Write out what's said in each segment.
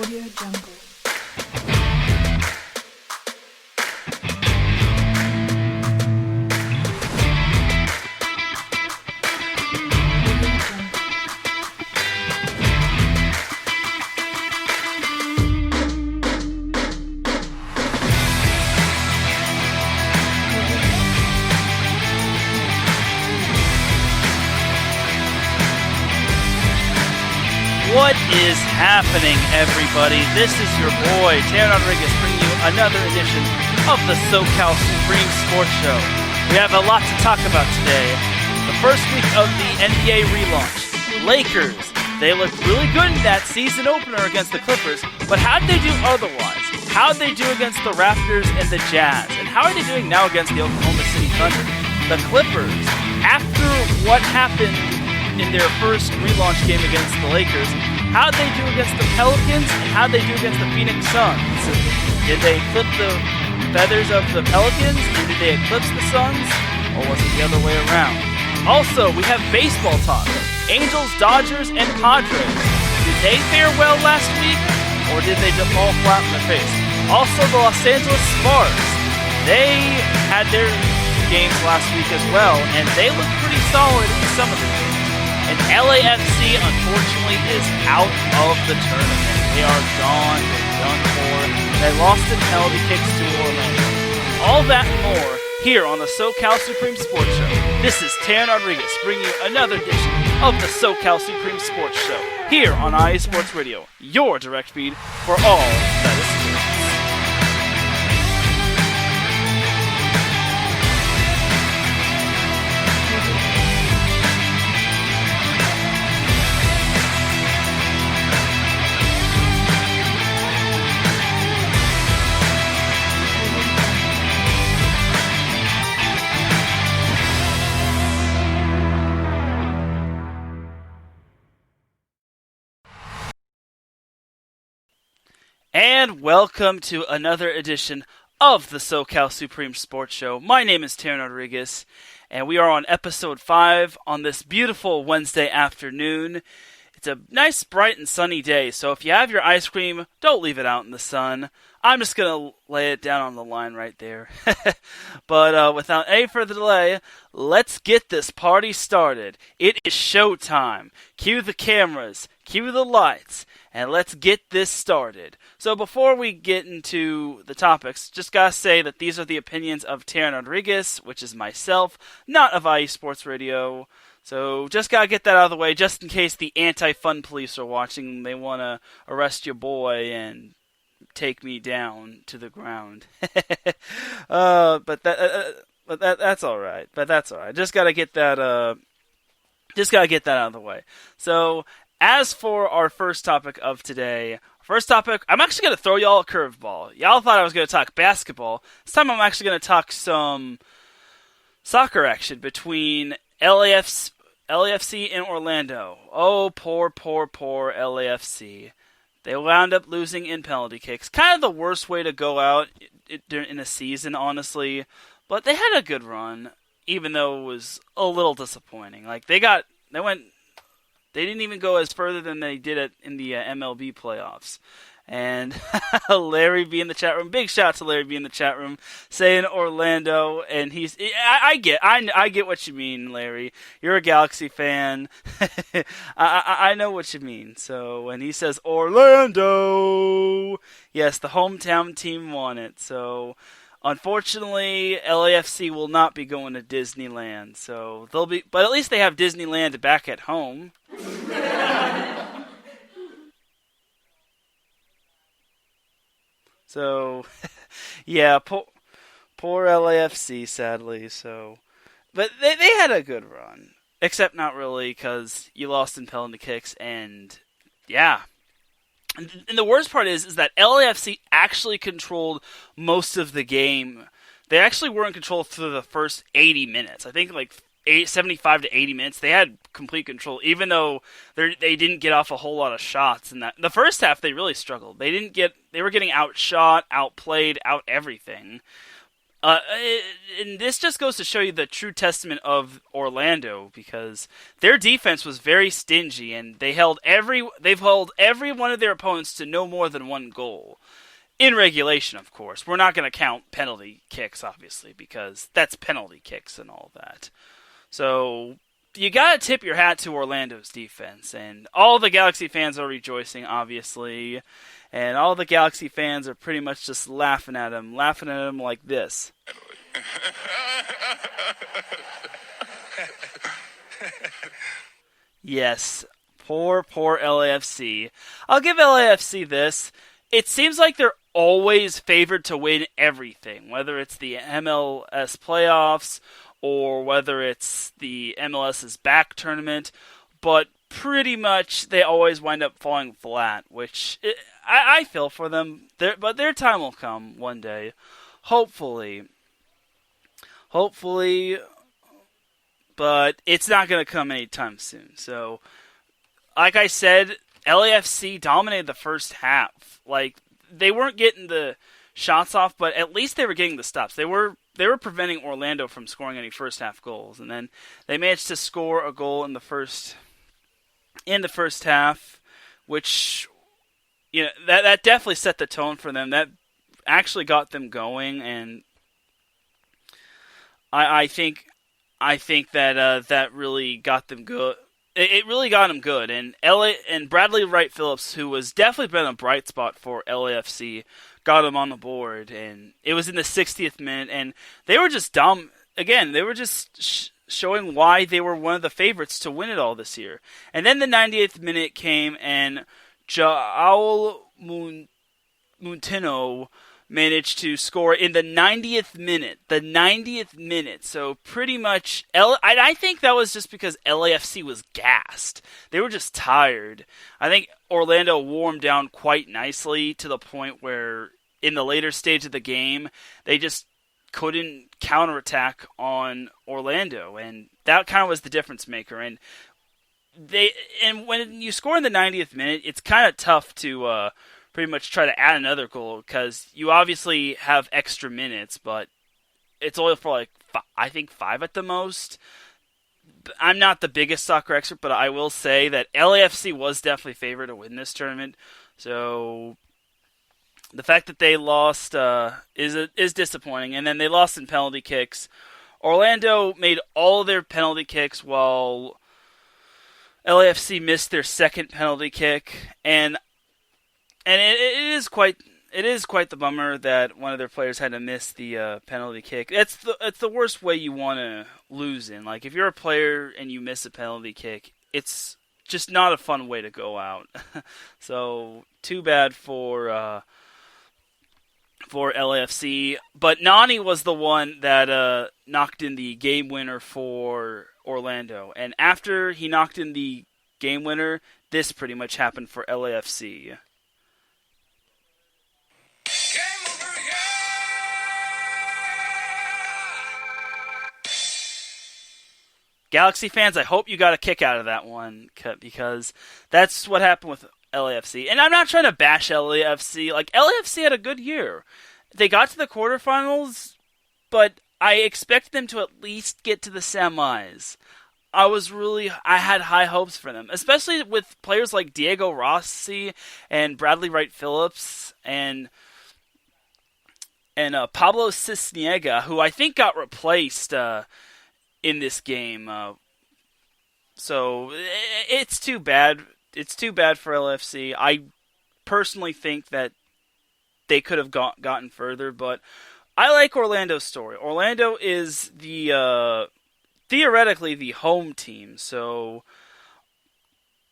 Audio Jungle. What is happening, everybody? This is your boy, Teran Rodriguez, bringing you another edition of the SoCal Supreme Sports Show. We have a lot to talk about today. The first week of the NBA relaunch. Lakers, they looked really good in that season opener against the Clippers, but how did they do otherwise? How did they do against the Raptors and the Jazz? And how are they doing now against the Oklahoma City Thunder? The Clippers, after what happened in their first relaunch game against the Lakers, how'd they do against the Pelicans, and how'd they do against the Phoenix Suns? Did they clip the feathers of the Pelicans, and did they eclipse the Suns, or was it the other way around? Also, we have baseball talk. Angels, Dodgers, and Padres. Did they fare well last week, or did they just fall flat in the face? Also, the Los Angeles Sparks. They had their games last week as well, and they looked pretty solid in some of the games. And LAFC, unfortunately, is out of the tournament. They are gone. They're done for. They lost in penalty kicks to Orlando. All that and more here on the SoCal Supreme Sports Show. This is Teran Rodriguez bringing you another edition of the SoCal Supreme Sports Show here on IA Sports Radio, your direct feed for all that is sports. And welcome to another edition of the SoCal Supreme Sports Show. My name is Teran Rodriguez, and we are on episode 5 on this beautiful Wednesday afternoon. It's a nice, bright, and sunny day, so if you have your ice cream, don't leave it out in the sun. I'm just going to lay it down on the line right there. But without any further delay, let's get this party started. It is showtime. Cue the cameras, cue the lights, and let's get this started. So before we get into the topics, just gotta say that these are the opinions of Teran Rodriguez, which is myself, not of IE Sports Radio. So just gotta get that out of the way, just in case the anti-fun police are watching. They wanna arrest your boy and take me down to the ground. But that's all right. But that's all right. Just gotta get that. Just gotta get that out of the way. So as for our first topic of today, I'm actually going to throw y'all a curveball. Y'all thought I was going to talk basketball. This time I'm actually going to talk some soccer action between LAFC and Orlando. Oh, poor LAFC. They wound up losing in penalty kicks. Kind of the worst way to go out in a season, honestly. But they had a good run, even though it was a little disappointing. Like, they didn't even go as further than they did it in the MLB playoffs. And Larry B in the chat room, big shout out to Larry B in the chat room, saying Orlando, and I get what you mean, Larry. You're a Galaxy fan. I know what you mean. So when he says Orlando, yes, the hometown team won it. So unfortunately, LAFC will not be going to Disneyland. So but at least they have Disneyland back at home. So, yeah, poor LAFC, sadly. So, but they had a good run, except not really, because you lost in penalty kicks, and yeah. And the worst part is that LAFC actually controlled most of the game. They actually were in control through the first 80 minutes. I think 75 to 80 minutes, they had complete control, even though they didn't get off a whole lot of shots. In the first half, they really struggled. They were getting outshot, outplayed, out everything. And this just goes to show you the true testament of Orlando, because their defense was very stingy, and they've held every one of their opponents to no more than one goal. In regulation, of course. We're not going to count penalty kicks, obviously, because that's penalty kicks and all that. So you got to tip your hat to Orlando's defense, and all the Galaxy fans are rejoicing, obviously. And all the Galaxy fans are pretty much just laughing at him like this. Yes, poor LAFC. I'll give LAFC this. It seems like they're always favored to win everything, whether it's the MLS playoffs or whether it's the MLS Is Back Tournament, but pretty much they always wind up falling flat, which I feel for them. But their time will come one day, hopefully, but it's not going to come anytime soon. So, like I said, LAFC dominated the first half. Like, they weren't getting the shots off, but at least they were getting the stops. They were preventing Orlando from scoring any first half goals, and then they managed to score a goal in the first half, which, you know, that definitely set the tone for them. That actually got them going, and I think that that really got them good. It really got them good, and Bradley Wright Phillips, who was definitely been a bright spot for LAFC, got him on the board, and it was in the 60th minute, and they were just dumb. Again, they were just showing why they were one of the favorites to win it all this year. And then the 90th minute came, and João Moutinho managed to score in the 90th minute. The 90th minute. So pretty much, I think that was just because LAFC was gassed. They were just tired. I think Orlando warmed down quite nicely to the point where in the later stage of the game, they just couldn't counterattack on Orlando, and that kind of was the difference maker. And when you score in the 90th minute, it's kind of tough to pretty much try to add another goal, because you obviously have extra minutes, but it's only for like I think 5 at the most. I'm not the biggest soccer expert, but I will say that LAFC was definitely favored to win this tournament. So the fact that they lost is disappointing, and then they lost in penalty kicks. Orlando made all their penalty kicks while LAFC missed their second penalty kick, and it is quite the bummer that one of their players had to miss the penalty kick. It's the worst way you want to lose in. Like, if you're a player and you miss a penalty kick, it's just not a fun way to go out. So too bad for LAFC. But Nani was the one that knocked in the game winner for Orlando, and after he knocked in the game winner, this pretty much happened for LAFC. Galaxy fans, I hope you got a kick out of that one, because that's what happened with LAFC. And I'm not trying to bash LAFC. Like, LAFC had a good year. They got to the quarterfinals, but I expected them to at least get to the semis. I had high hopes for them, especially with players like Diego Rossi and Bradley Wright Phillips and Pablo Cisniega, who I think got replaced in this game. So it's too bad. It's too bad for LFC. I personally think that they could have gotten further, but I like Orlando's story. Orlando is theoretically the home team, so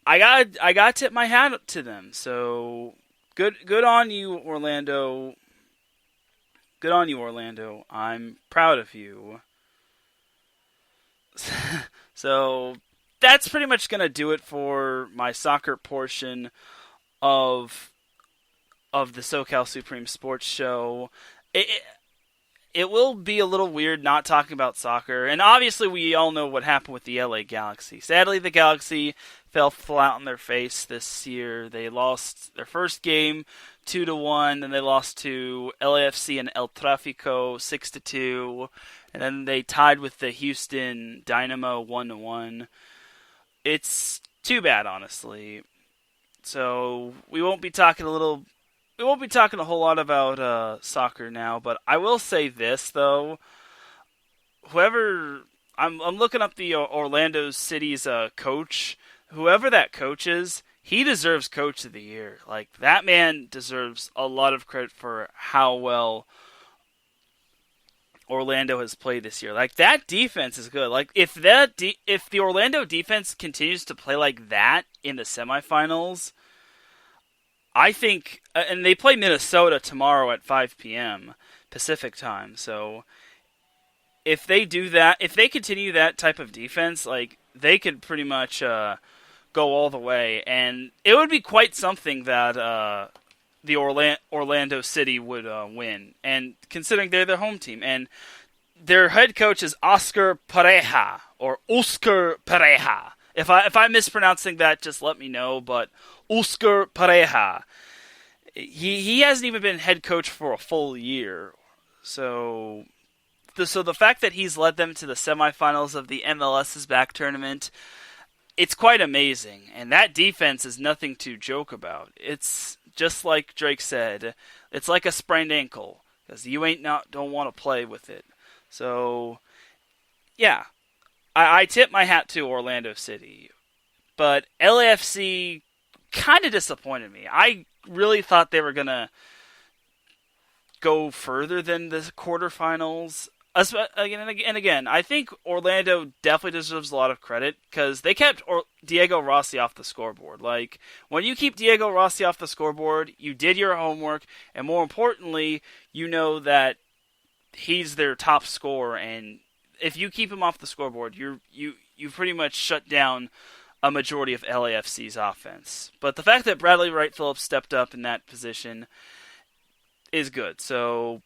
I got to tip my hat to them. So good on you, Orlando. Good on you, Orlando. I'm proud of you. So that's pretty much going to do it for my soccer portion of the SoCal Supreme Sports Show. It will be a little weird not talking about soccer, and obviously we all know what happened with the LA Galaxy. Sadly, the Galaxy fell flat on their face this year. They lost their first game 2-1, then they lost to LAFC and El Tráfico 6-2, and then they tied with the Houston Dynamo 1-1. It's too bad, honestly. So we won't be talking a whole lot about soccer now, but I will say this though. I'm looking up the Orlando City's coach. Whoever that coach is, he deserves Coach of the Year. Like, that man deserves a lot of credit for how well Orlando has played this year. Like, that defense is good. Like, if the Orlando defense continues to play like that in the semifinals, I think, and they play Minnesota tomorrow at 5 p.m. Pacific time. So if they do that, if they continue that type of defense, like, they could pretty much go all the way, and it would be quite something that the Orlando City would win. And considering they're their home team, and their head coach is Oscar Pareja or Oscar Pareja. If I'm mispronouncing that, just let me know. But Oscar Pareja, he hasn't even been head coach for a full year, so the fact that he's led them to the semifinals of the MLS Is Back Tournament, it's quite amazing. And that defense is nothing to joke about. It's just like Drake said, it's like a sprained ankle, because you don't want to play with it. So, yeah, I tip my hat to Orlando City. But LAFC kind of disappointed me. I really thought they were going to go further than the quarterfinals. Again, I think Orlando definitely deserves a lot of credit because they kept Diego Rossi off the scoreboard. Like, when you keep Diego Rossi off the scoreboard, you did your homework, and more importantly, you know that he's their top scorer, and if you keep him off the scoreboard, you pretty much shut down a majority of LAFC's offense. But the fact that Bradley Wright Phillips stepped up in that position is good. So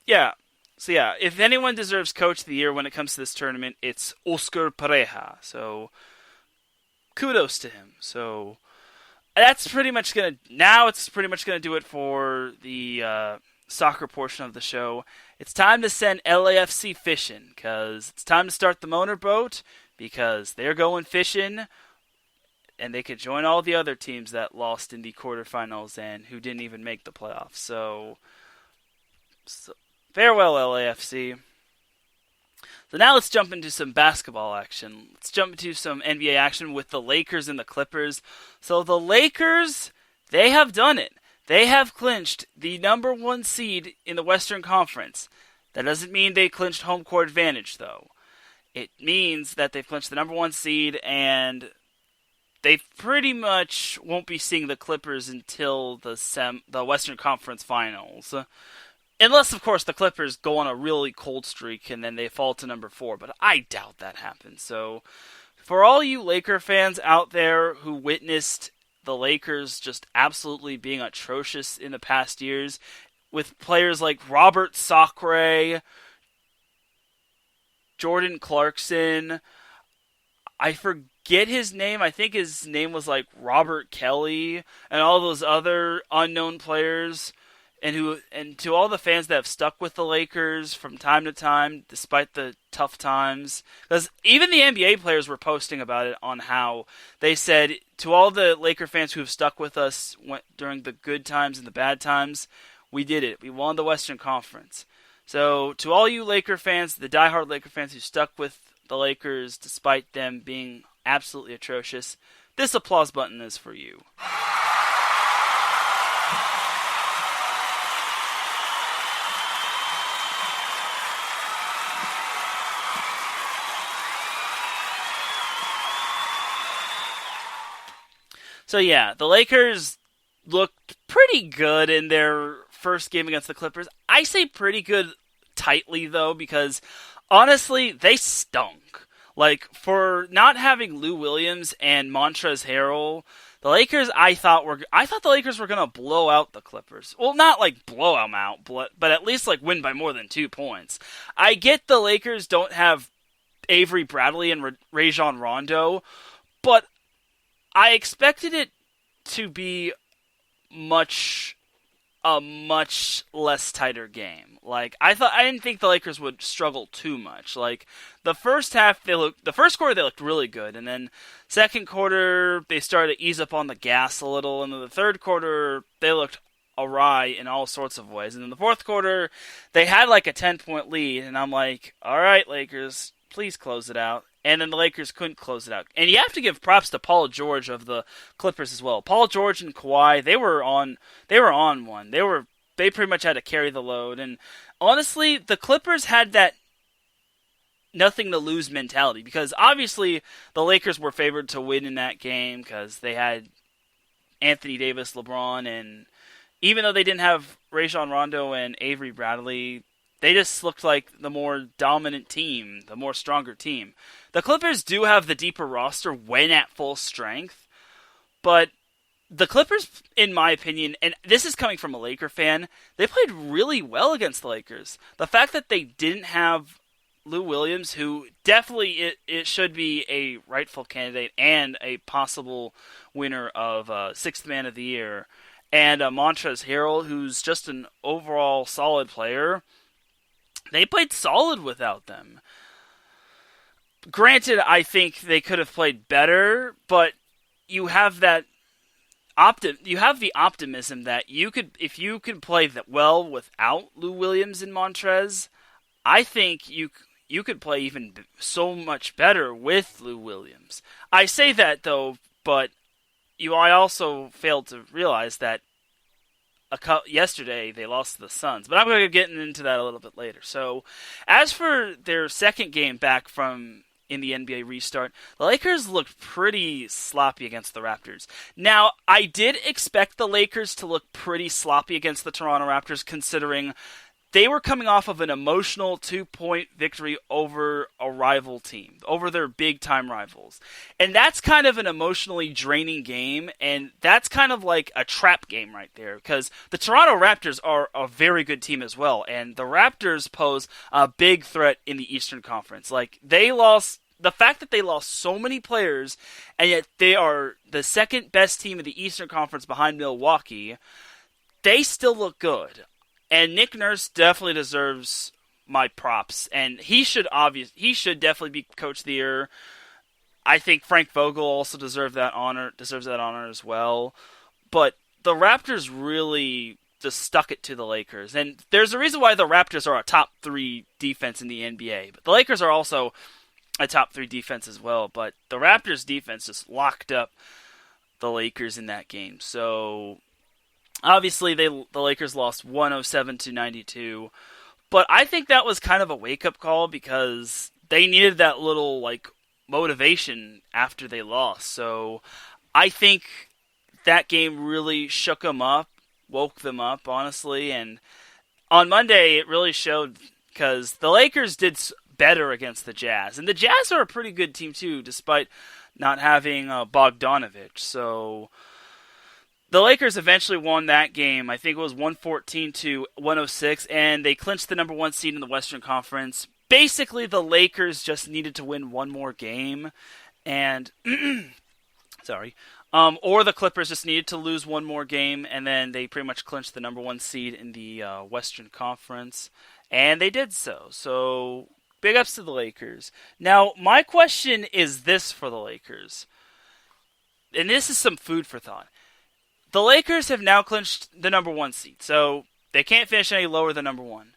yeah, if anyone deserves Coach of the Year when it comes to this tournament, it's Oscar Pareja. So kudos to him. So it's pretty much gonna do it for the soccer portion of the show. It's time to send LAFC fishing, because it's time to start the motorboat, because they're going fishing, and they could join all the other teams that lost in the quarterfinals and who didn't even make the playoffs. So farewell, LAFC. So now let's jump into some basketball action. Let's jump into some NBA action with the Lakers and the Clippers. So the Lakers, they have done it. They have clinched the number one seed in the Western Conference. That doesn't mean they clinched home court advantage, though. It means that they've clinched the number one seed, and they pretty much won't be seeing the Clippers until the Western Conference Finals. Unless, of course, the Clippers go on a really cold streak and then they fall to number 4, but I doubt that happens. So, for all you Laker fans out there who witnessed the Lakers just absolutely being atrocious in the past years, with players like Robert Sacre, Jordan Clarkson, I forget his name. I think his name was like Robert Kelly, and all those other unknown players. And to all the fans that have stuck with the Lakers from time to time, despite the tough times, because even the NBA players were posting about it on how they said, to all the Laker fans who have stuck with us during the good times and the bad times, we did it. We won the Western Conference. So to all you Laker fans, the diehard Laker fans who stuck with the Lakers despite them being absolutely atrocious, this applause button is for you. So yeah, the Lakers looked pretty good in their first game against the Clippers. I say pretty good tightly, though, because honestly, they stunk. Like, for not having Lou Williams and Montrezl Harrell, the Lakers, I thought the Lakers were going to blow out the Clippers. Well, not like blow them out, but at least like win by more than 2 points. I get the Lakers don't have Avery Bradley and Rajon Rondo, but I expected it to be a much less tighter game. Like I didn't think the Lakers would struggle too much. Like the first quarter they looked really good, and then second quarter they started to ease up on the gas a little, and then the third quarter they looked awry in all sorts of ways. And in the fourth quarter they had like a 10-point lead, and I'm like, all right, Lakers, please close it out. And then the Lakers couldn't close it out. And you have to give props to Paul George of the Clippers as well. Paul George and Kawhi, they were on one. They pretty much had to carry the load. And honestly, the Clippers had that nothing to lose mentality, because obviously the Lakers were favored to win in that game because they had Anthony Davis, LeBron, and even though they didn't have Rajon Rondo and Avery Bradley, they just looked like the more dominant team, the more stronger team. The Clippers do have the deeper roster when at full strength, but the Clippers, in my opinion, and this is coming from a Laker fan, they played really well against the Lakers. The fact that they didn't have Lou Williams, who definitely it should be a rightful candidate and a possible winner of Sixth Man of the Year, and Montrezl Harrell, who's just an overall solid player, they played solid without them. Granted, I think they could have played better, but you have that you have the optimism that if you could play well without Lou Williams and Montrez, I think you could play even so much better with Lou Williams. I say that though, but I also failed to realize that yesterday they lost to the Suns, but I'm going to get into that a little bit later. So, as for their second game back in the NBA restart, the Lakers looked pretty sloppy against the Raptors. Now, I did expect the Lakers to look pretty sloppy against the Toronto Raptors, considering they were coming off of an emotional 2-point victory over a rival team, over their big-time rivals. And that's kind of an emotionally draining game, and that's kind of like a trap game right there, because the Toronto Raptors are a very good team as well, and the Raptors pose a big threat in the Eastern Conference. Like, the fact that they lost so many players, and yet they are the second best team in the Eastern Conference behind Milwaukee, they still look good. And Nick Nurse definitely deserves my props, and he should definitely be Coach of the Year. I think Frank Vogel also deserves that honor as well. But the Raptors really just stuck it to the Lakers, and there's a reason why the Raptors are a top 3 defense in the NBA. But the Lakers are also a top 3 defense as well. But the Raptors defense just locked up the Lakers in that game. So obviously, the Lakers lost 107-92, but I think that was kind of a wake-up call because they needed that little motivation after they lost. So I think that game really shook them up, woke them up, honestly. And on Monday, it really showed because the Lakers did better against the Jazz, and the Jazz are a pretty good team too, despite not having Bogdanovich. So the Lakers eventually won that game. I think it was 114-106, and they clinched the number 1 seed in the Western Conference. Basically, the Lakers just needed to win one more game, and or the Clippers just needed to lose one more game, and then they pretty much clinched the number 1 seed in the Western Conference, and they did so. So big ups to the Lakers. Now, my question is this for the Lakers, and this is some food for thought. The Lakers have now clinched the number 1 seed, so they can't finish any lower than number 1.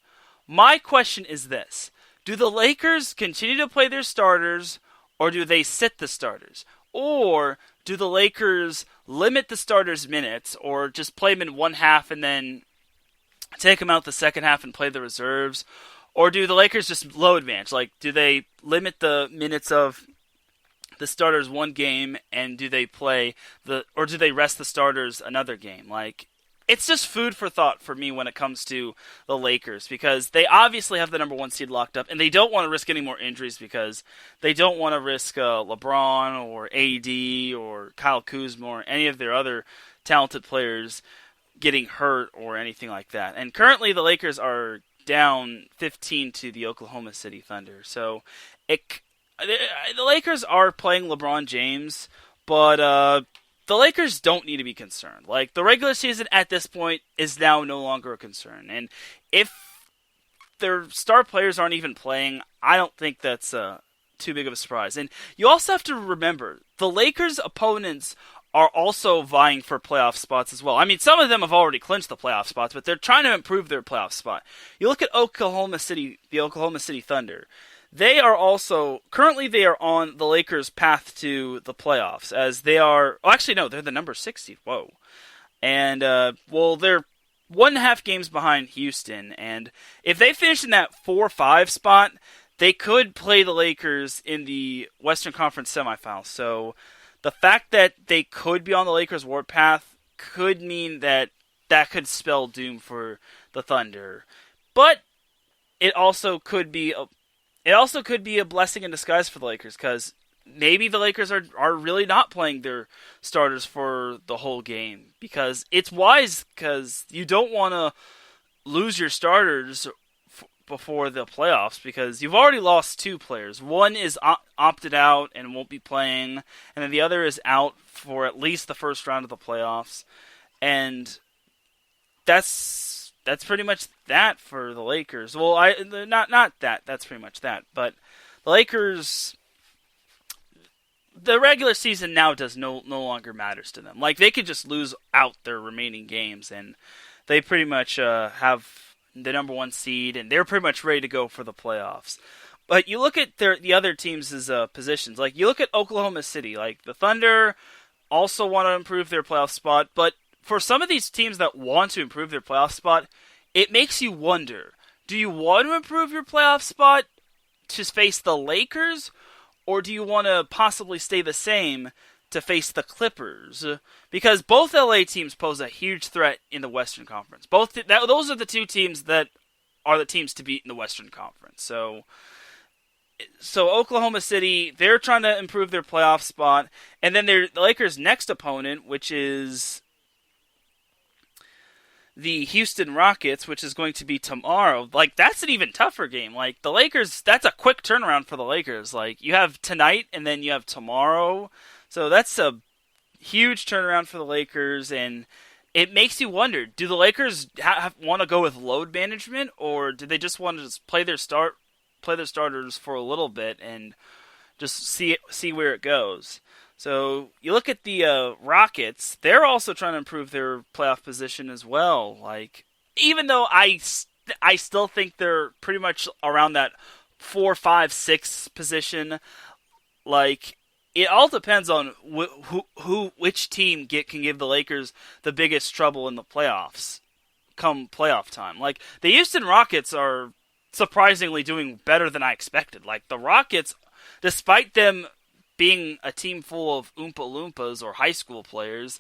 My question is this: do the Lakers continue to play their starters, or do they sit the starters? Or do the Lakers limit the starters' minutes, or just play them in one half and then take them out the second half and play the reserves? Or do the Lakers just load advantage? Do they limit the minutes of the starters one game, and do they rest the starters another game? It's just food for thought for me when it comes to the Lakers, because they obviously have the number 1 seed locked up, and they don't want to risk any more injuries because they don't want to risk LeBron or AD or Kyle Kuzma or any of their other talented players getting hurt or anything like that. And currently the Lakers are down 15 to the Oklahoma City Thunder. So the Lakers are playing LeBron James, but the Lakers don't need to be concerned. Like, the regular season at this point is now no longer a concern. And if their star players aren't even playing, I don't think that's too big of a surprise. And you also have to remember, the Lakers' opponents are also vying for playoff spots as well. I mean, some of them have already clinched the playoff spots, but they're trying to improve their playoff spot. You look at the Oklahoma City Thunder. They are also, currently they are on the Lakers' path to the playoffs, as they are, actually no, they're the number 60. Whoa. And, they're 1.5 games behind Houston, and if they finish in that 4-5 spot, they could play the Lakers in the Western Conference semifinals. So the fact that they could be on the Lakers' warpath could mean that could spell doom for the Thunder. But it also could be a blessing in disguise for the Lakers, because maybe the Lakers are really not playing their starters for the whole game, because it's wise, because you don't want to lose your starters before the playoffs, because you've already lost 2 players. One is opted out and won't be playing, and then the other is out for at least the first round of the playoffs. And that's pretty much that for the Lakers. Well, not that. That's pretty much that. But the Lakers, the regular season now no longer matters to them. Like, they could just lose out their remaining games, and they pretty much have the number 1 seed, and they're pretty much ready to go for the playoffs. But you look at the other teams' positions. Like, you look at Oklahoma City. Like, the Thunder also want to improve their playoff spot, but for some of these teams that want to improve their playoff spot, it makes you wonder, do you want to improve your playoff spot to face the Lakers, or do you want to possibly stay the same to face the Clippers? Because both LA teams pose a huge threat in the Western Conference. Those are the 2 teams that are the teams to beat in the Western Conference. So Oklahoma City, they're trying to improve their playoff spot, and then the Lakers' next opponent, which is the Houston Rockets, which is going to be tomorrow. Like, that's an even tougher game. Like, the Lakers, that's a quick turnaround for the Lakers. Like, you have tonight, and then you have tomorrow. So that's a huge turnaround for the Lakers, and it makes you wonder, do the Lakers want to go with load management, or do they just want to play their starters for a little bit and just see where it goes? So you look at the Rockets; they're also trying to improve their playoff position as well. Like, even though I still think they're pretty much around that 4, 5, 6 position. Like, it all depends on which team can give the Lakers the biggest trouble in the playoffs come playoff time. Like, the Houston Rockets are surprisingly doing better than I expected. Like, the Rockets, despite them being a team full of Oompa Loompas or high school players,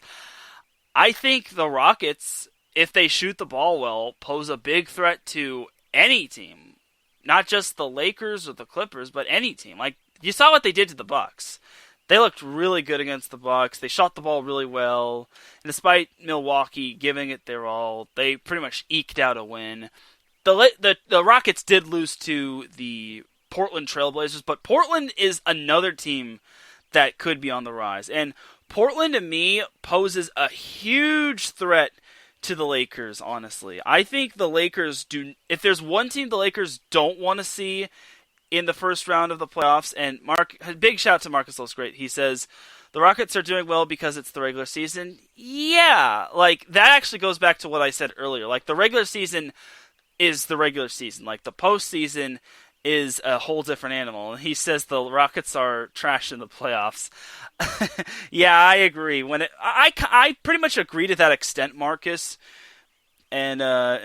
I think the Rockets, if they shoot the ball well, pose a big threat to any team. Not just the Lakers or the Clippers, but any team. Like, you saw what they did to the Bucks. They looked really good against the Bucks. They shot the ball really well. And despite Milwaukee giving it their all, they pretty much eked out a win. The Rockets did lose to the Portland Trailblazers, but Portland is another team that could be on the rise. And Portland, to me, poses a huge threat to the Lakers, honestly. I think the Lakers do... If there's one team the Lakers don't want to see in the first round of the playoffs, and big shout out to Marcus Great. He says, the Rockets are doing well because it's the regular season. Yeah, like, that actually goes back to what I said earlier. Like, the regular season is the regular season. Like, the postseason is a whole different animal. And he says the Rockets are trash in the playoffs. Yeah, I agree. I pretty much agree to that extent, Marcus. And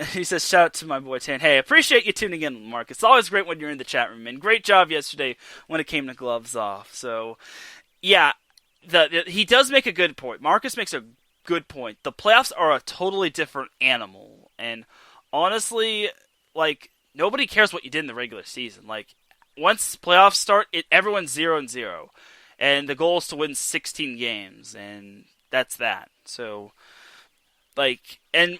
he says, shout out to my boy Tan. Hey, appreciate you tuning in, Marcus. It's always great when you're in the chat room. And great job yesterday when it came to gloves off. So, yeah, he does make a good point. Marcus makes a good point. The playoffs are a totally different animal. And honestly, like, nobody cares what you did in the regular season. Like, once playoffs start, everyone's 0-0. And the goal is to win 16 games. And that's that. So, like, and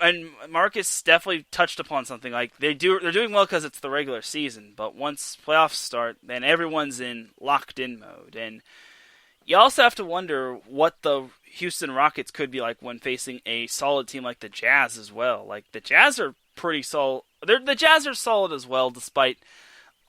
Marcus definitely touched upon something. Like, they're doing well because it's the regular season. But once playoffs start, then everyone's in locked-in mode. And you also have to wonder what the Houston Rockets could be like when facing a solid team like the Jazz as well. Like the Jazz are pretty solid. The Jazz are solid as well, despite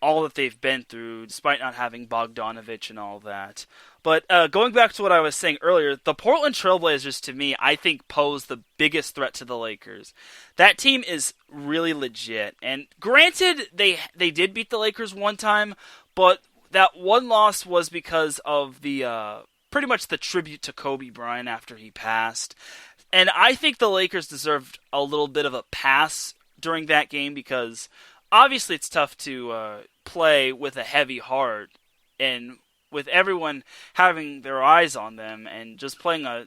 all that they've been through, despite not having Bogdanovich and all that. But going back to what I was saying earlier, the Portland Trailblazers, to me, I think pose the biggest threat to the Lakers. That team is really legit. And granted, they did beat the Lakers one time, but that one loss was because of the pretty much the tribute to Kobe Bryant after he passed. And I think the Lakers deserved a little bit of a pass during that game because obviously it's tough to play with a heavy heart and with everyone having their eyes on them and just playing a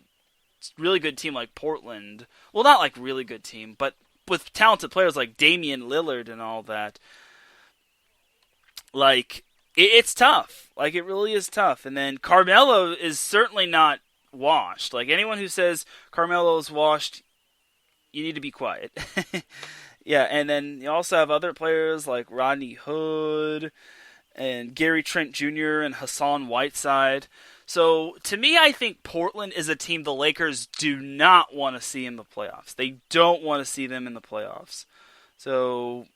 really good team like Portland. Well, not like really good team, but with talented players like Damian Lillard and all that. Like, it's tough. Like, it really is tough. And then Carmelo is certainly not washed. Like, anyone who says Carmelo is washed, you need to be quiet. Yeah, and then you also have other players like Rodney Hood and Gary Trent Jr. and Hassan Whiteside. So, to me, I think Portland is a team the Lakers do not want to see in the playoffs. They don't want to see them in the playoffs. So,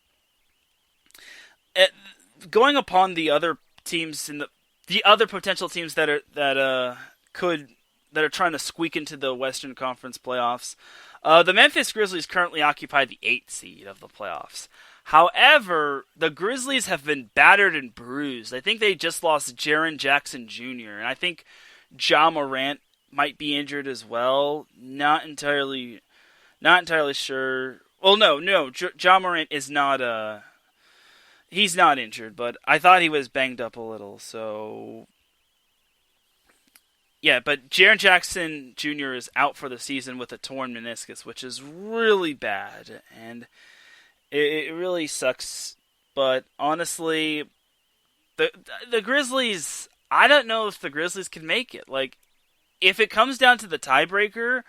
going upon the other teams in the other potential teams that are trying to squeak into the Western Conference playoffs, the Memphis Grizzlies currently occupy the 8th seed of the playoffs. However, the Grizzlies have been battered and bruised. I think they just lost Jaren Jackson Jr., and I think Ja Morant might be injured as well. Not entirely sure. Well, no, Ja Morant is not he's not injured, but I thought he was banged up a little, so yeah, but Jaren Jackson Jr. is out for the season with a torn meniscus, which is really bad, and it really sucks. But honestly, the Grizzlies, I don't know if the Grizzlies can make it. Like, if it comes down to the tiebreaker,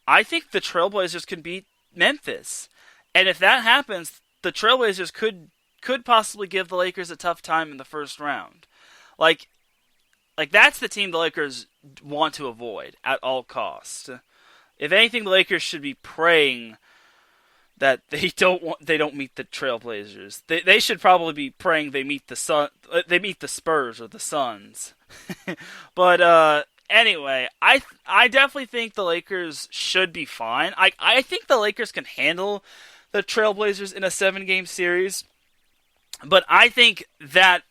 I think the Trailblazers can beat Memphis. And if that happens, the Trailblazers could possibly give the Lakers a tough time in the first round. Like that's the team the Lakers want to avoid at all costs. If anything, the Lakers should be praying that they don't meet the Trailblazers. They should probably be praying they meet the Spurs or the Suns. But anyway, I definitely think the Lakers should be fine. I think the Lakers can handle the Trailblazers in a 7-game series. But I think that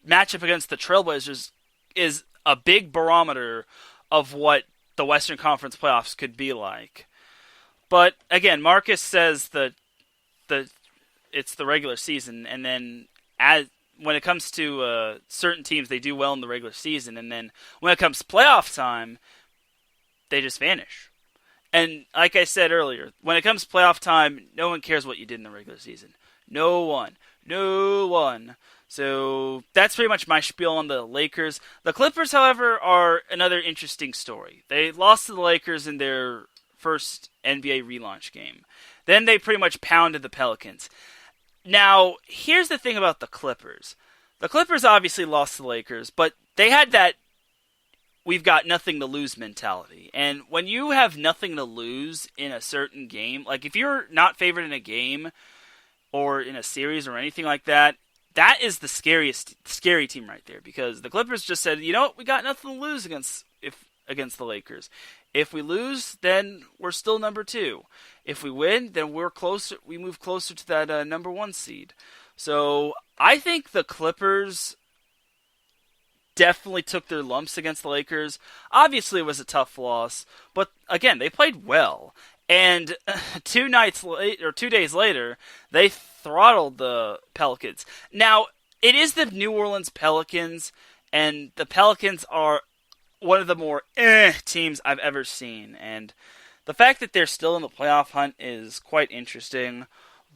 matchup against the Trailblazers is a big barometer of what the Western Conference playoffs could be like. But again, Marcus says that it's the regular season, and then when it comes to certain teams, they do well in the regular season, and then when it comes to playoff time, they just vanish. And like I said earlier, when it comes to playoff time, no one cares what you did in the regular season. No one. So that's pretty much my spiel on the Lakers. The Clippers, however, are another interesting story. They lost to the Lakers in their first NBA relaunch game. Then they pretty much pounded the Pelicans. Now, here's the thing about the Clippers. The Clippers obviously lost to the Lakers, but they had that we've got nothing to lose mentality. And when you have nothing to lose in a certain game, like if you're not favored in a game or in a series or anything like that, that is the scary team right there, because the Clippers just said, you know what, we got nothing to lose against the Lakers. If we lose, then we're still number 2. If we win, then we move closer to that number 1 seed. So I think the Clippers definitely took their lumps against the Lakers. Obviously, it was a tough loss, but again, they played well. And 2 days later, they throttled the Pelicans. Now, it is the New Orleans Pelicans, and the Pelicans are one of the more teams I've ever seen. And the fact that they're still in the playoff hunt is quite interesting.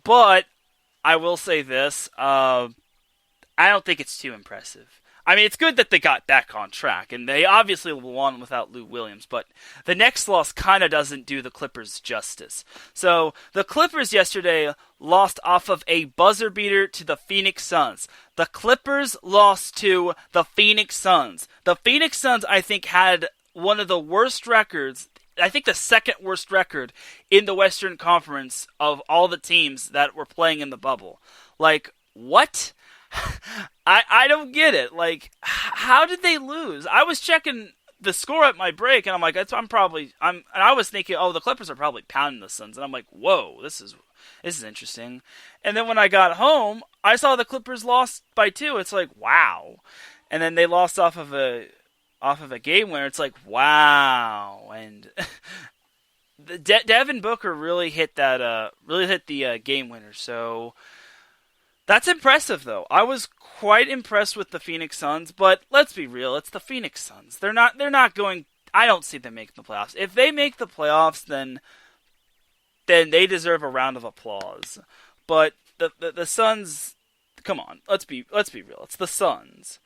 But I will say this, I don't think it's too impressive. I mean, it's good that they got back on track, and they obviously won without Lou Williams, but the next loss kind of doesn't do the Clippers justice. So, the Clippers yesterday lost off of a buzzer beater to the Phoenix Suns. The Clippers lost to the Phoenix Suns. The Phoenix Suns, I think, had one of the worst records, I think the second worst record in the Western Conference of all the teams that were playing in the bubble. Like, what? I don't get it. Like, how did they lose? I was checking the score at my break, and I'm like, and I was thinking, oh, the Clippers are probably pounding the Suns, and I'm like, whoa, this is interesting. And then when I got home, I saw the Clippers lost by 2. It's like, wow. And then they lost off of a game winner. It's like, wow. And Devin Booker really hit the game winner. So that's impressive, though. I was quite impressed with the Phoenix Suns, but let's be real, it's the Phoenix Suns. They're not going. I don't see them making the playoffs. If they make the playoffs, then they deserve a round of applause. But the Suns, come on, let's be real. It's the Suns.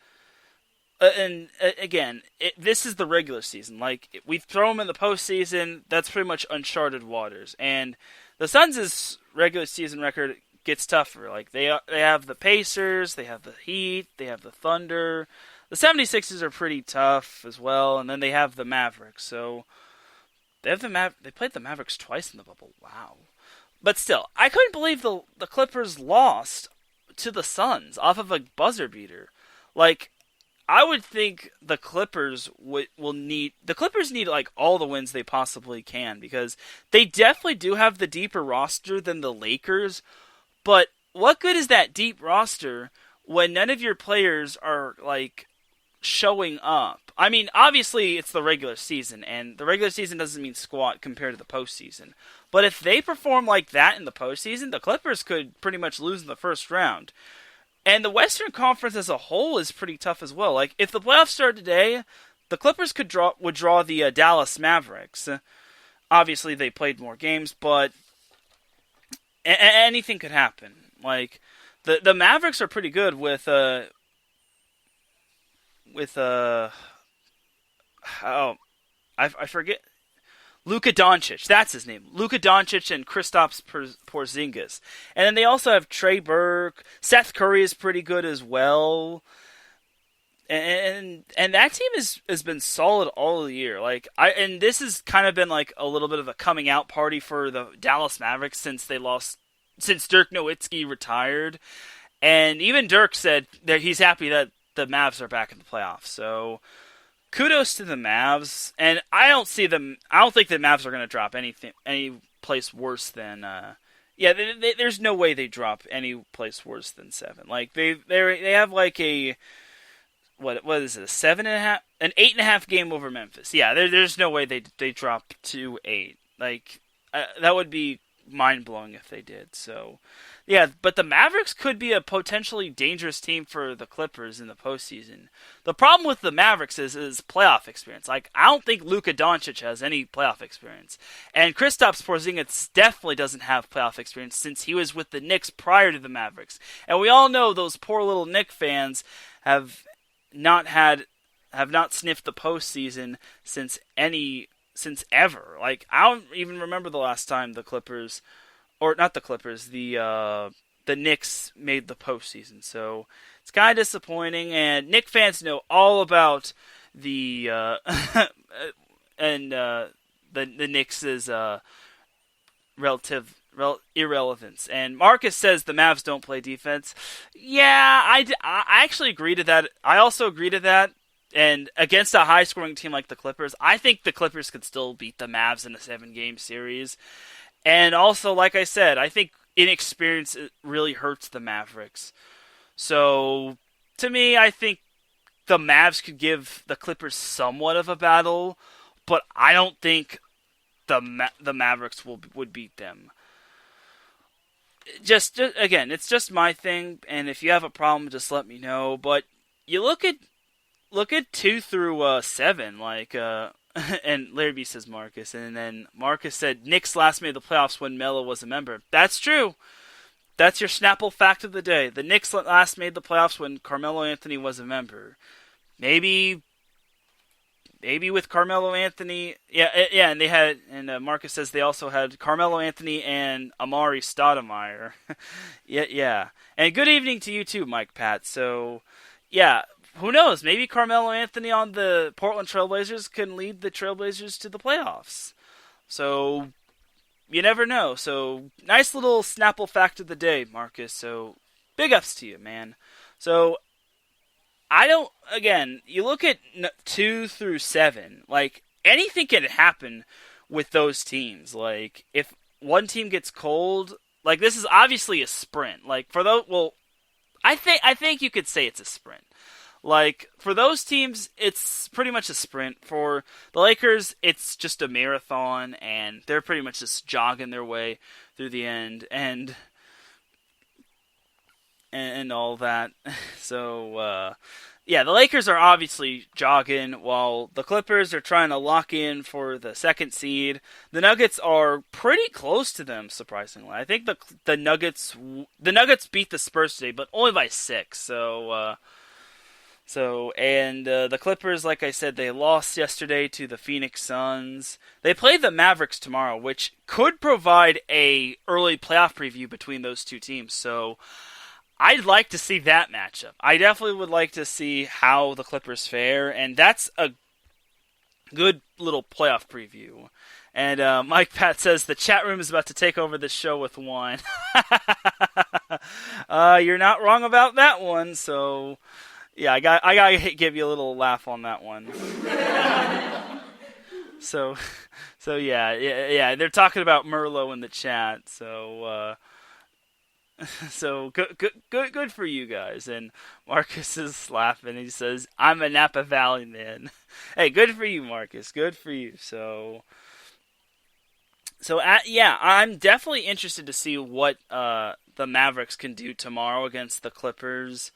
Again, this is the regular season. Like, we throw them in the postseason, that's pretty much uncharted waters. And the Suns' regular season record gets tougher. Like, they have the Pacers, they have the Heat, they have the Thunder. The 76ers are pretty tough as well, and then they have the Mavericks. So they played the Mavericks twice in the bubble. Wow. But still, I couldn't believe the Clippers lost to the Suns off of a buzzer beater. Like, I would think the Clippers need like all the wins they possibly can, because they definitely do have the deeper roster than the Lakers. But what good is that deep roster when none of your players are like showing up? I mean, obviously it's the regular season, and the regular season doesn't mean squat compared to the postseason. But if they perform like that in the postseason, the Clippers could pretty much lose in the first round. And the Western Conference as a whole is pretty tough as well. Like, if the playoffs start today, the Clippers would draw the Dallas Mavericks. Obviously, they played more games, but anything could happen. Like, the Mavericks are pretty good with I forget. Luka Doncic, that's his name. Luka Doncic and Kristaps Porzingis. And then they also have Trey Burke. Seth Curry is pretty good as well. And that team has been solid all year. And this has kind of been like a little bit of a coming out party for the Dallas Mavericks since Dirk Nowitzki retired. And even Dirk said that he's happy that the Mavs are back in the playoffs. So kudos to the Mavs, and I don't think the Mavs are going to drop any place worse than. There's no way they drop any place worse than 7. Like they have like a what is it, an 8.5 game over Memphis. Yeah, there's no way they drop to 8. Like that would be mind blowing if they did. So. Yeah, but the Mavericks could be a potentially dangerous team for the Clippers in the postseason. The problem with the Mavericks is playoff experience. Like, I don't think Luka Doncic has any playoff experience. And Kristaps Porzingis definitely doesn't have playoff experience since he was with the Knicks prior to the Mavericks. And we all know those poor little Knicks fans have not sniffed the postseason since ever. Like, I don't even remember the last time the Clippers... Or not the Clippers, the Knicks made the postseason. So it's kind of disappointing. And Knicks fans know all about the Knicks' relative irrelevance. And Marcus says the Mavs don't play defense. Yeah, I actually agree to that. I also agree to that. And against a high-scoring team like the Clippers, I think the Clippers could still beat the Mavs in a 7-game series. And also, like I said, I think inexperience really hurts the Mavericks. So, to me, I think the Mavs could give the Clippers somewhat of a battle, but I don't think the Mavericks would beat them. Just again, it's just my thing, and if you have a problem, just let me know. But you look at 2 through 7, like. And Larry B says Marcus, and then Marcus said Knicks last made the playoffs when Melo was a member. That's true. that's your Snapple fact of the day. The Knicks last made the playoffs when Carmelo Anthony was a member. Maybe with Carmelo Anthony, and they had, and Marcus says they also had Carmelo Anthony and Amari Stoudemire. yeah. And good evening to you too, Mike Pat. So, yeah, who knows? Maybe Carmelo Anthony on the Portland Trailblazers can lead the Trailblazers to the playoffs. So, you never know. So, nice little Snapple fact of the day, Marcus. So, big ups to you, man. So, you look at 2 through 7, like, anything can happen with those teams. Like, if one team gets cold, like, this is obviously a sprint. Like, for those, well, I think you could say it's a sprint. Like, for those teams, it's pretty much a sprint. For the Lakers, it's just a marathon, and they're pretty much just jogging their way through the end, and all that. So, the Lakers are obviously jogging, while the Clippers are trying to lock in for the second seed. The Nuggets are pretty close to them, surprisingly. I think the Nuggets beat the Spurs today, but only by 6. The Clippers, like I said, they lost yesterday to the Phoenix Suns. They play the Mavericks tomorrow, which could provide a early playoff preview between those two teams. So I'd like to see that matchup. I definitely would like to see how the Clippers fare, and that's a good little playoff preview. And Mike Pat says the chat room is about to take over the show with one. You're not wrong about that one. So, yeah, I gotta give you a little laugh on that one. So yeah, they're talking about Merlot in the chat. So good for you guys. And Marcus is laughing. He says, "I'm a Napa Valley man." Hey, good for you, Marcus. Good for you. So I'm definitely interested to see what the Mavericks can do tomorrow against the Clippers.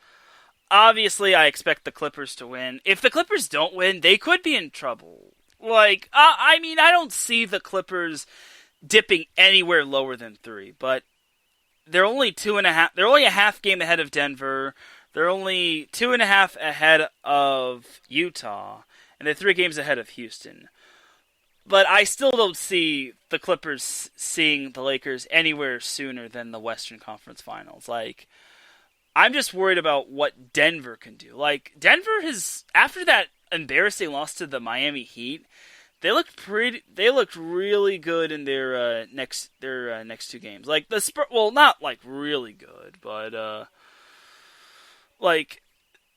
Obviously, I expect the Clippers to win. If the Clippers don't win, they could be in trouble. Like, I don't see the Clippers dipping anywhere lower than 3, but they're only 2.5. They're only a half game ahead of Denver. They're only 2.5 ahead of Utah, and they're 3 games ahead of Houston. But I still don't see the Clippers seeing the Lakers anywhere sooner than the Western Conference Finals. Like, I'm just worried about what Denver can do. Like, Denver has, after that embarrassing loss to the Miami Heat, they looked really good in their next 2 games. Like the Spurs, well, not like really good, but like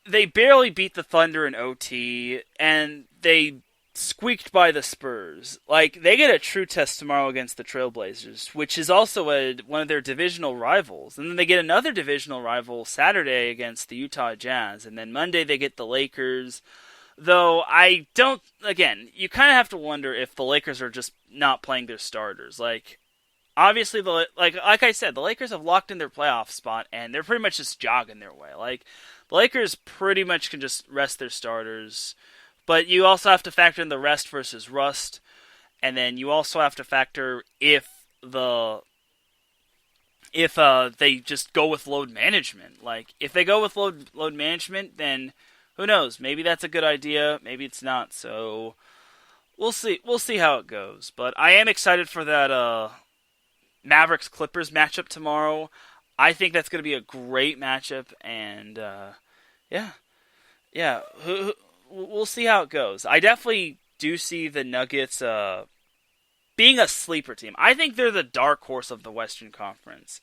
they barely beat the Thunder in OT, and they squeaked by the Spurs. Like, they get a true test tomorrow against the Trailblazers, which is also one of their divisional rivals. And then they get another divisional rival Saturday against the Utah Jazz, and then Monday they get the Lakers. Though I don't, again, you kind of have to wonder if the Lakers are just not playing their starters. Like, obviously, like I said, the Lakers have locked in their playoff spot, and they're pretty much just jogging their way. Like, the Lakers pretty much can just rest their starters, but you also have to factor in the rest versus rust, and then you also have to factor if they just go with load management. Like, if they go with load management, then who knows? Maybe that's a good idea. Maybe it's not. So we'll see. We'll see how it goes. But I am excited for that Mavericks Clippers matchup tomorrow. I think that's going to be a great matchup, and we'll see how it goes. I definitely do see the Nuggets being a sleeper team. I think they're the dark horse of the Western Conference.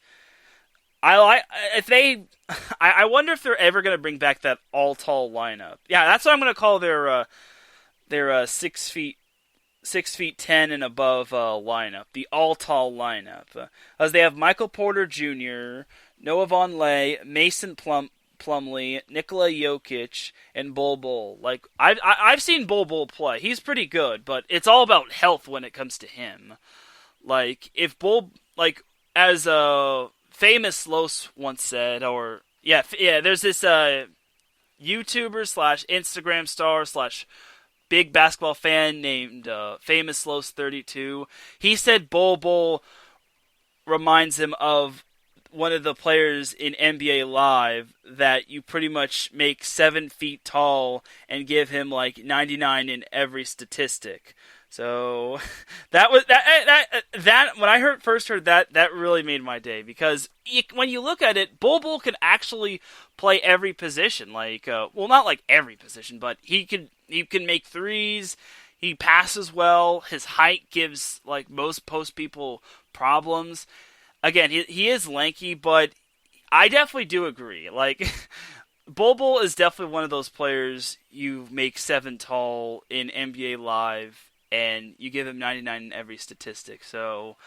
I wonder if they're ever going to bring back that all-tall lineup. Yeah, that's what I'm going to call their 6'10" and above lineup, the all-tall lineup. As they have Michael Porter Jr., Noah Vonleh, Mason Plumlee, Nikola Jokic, and Bol Bol. Like, I've seen Bol Bol play. He's pretty good, but it's all about health when it comes to him. Like, if like, as Famous Los once said, there's this YouTuber / Instagram star / big basketball fan named Famous Los 32. He said Bol Bol reminds him of one of the players in NBA Live that you pretty much make 7 feet tall and give him like 99 in every statistic. So that was that when I first heard that, that really made my day, because when you look at it, Bol can actually play every position. Like, well, not like every position, but he can make threes. He passes well. His height gives like most post people problems. Again, he is lanky, but I definitely do agree. Like, Bol is definitely one of those players you make 7 tall in NBA Live, and you give him 99 in every statistic. So,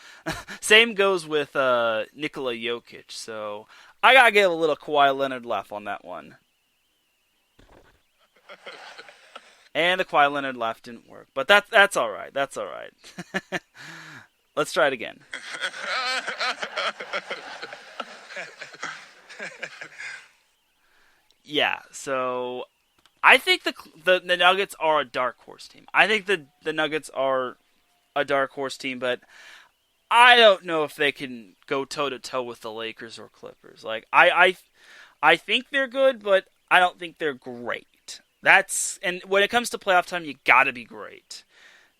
same goes with Nikola Jokic. So, I gotta give a little Kawhi Leonard laugh on that one. And the Kawhi Leonard laugh didn't work, but that's all right. That's all right. Let's try it again. Yeah, so I think the Nuggets are a dark horse team. I think the Nuggets are a dark horse team, but I don't know if they can go toe to toe with the Lakers or Clippers. Like, I think they're good, but I don't think they're great. And when it comes to playoff time, you gotta be great.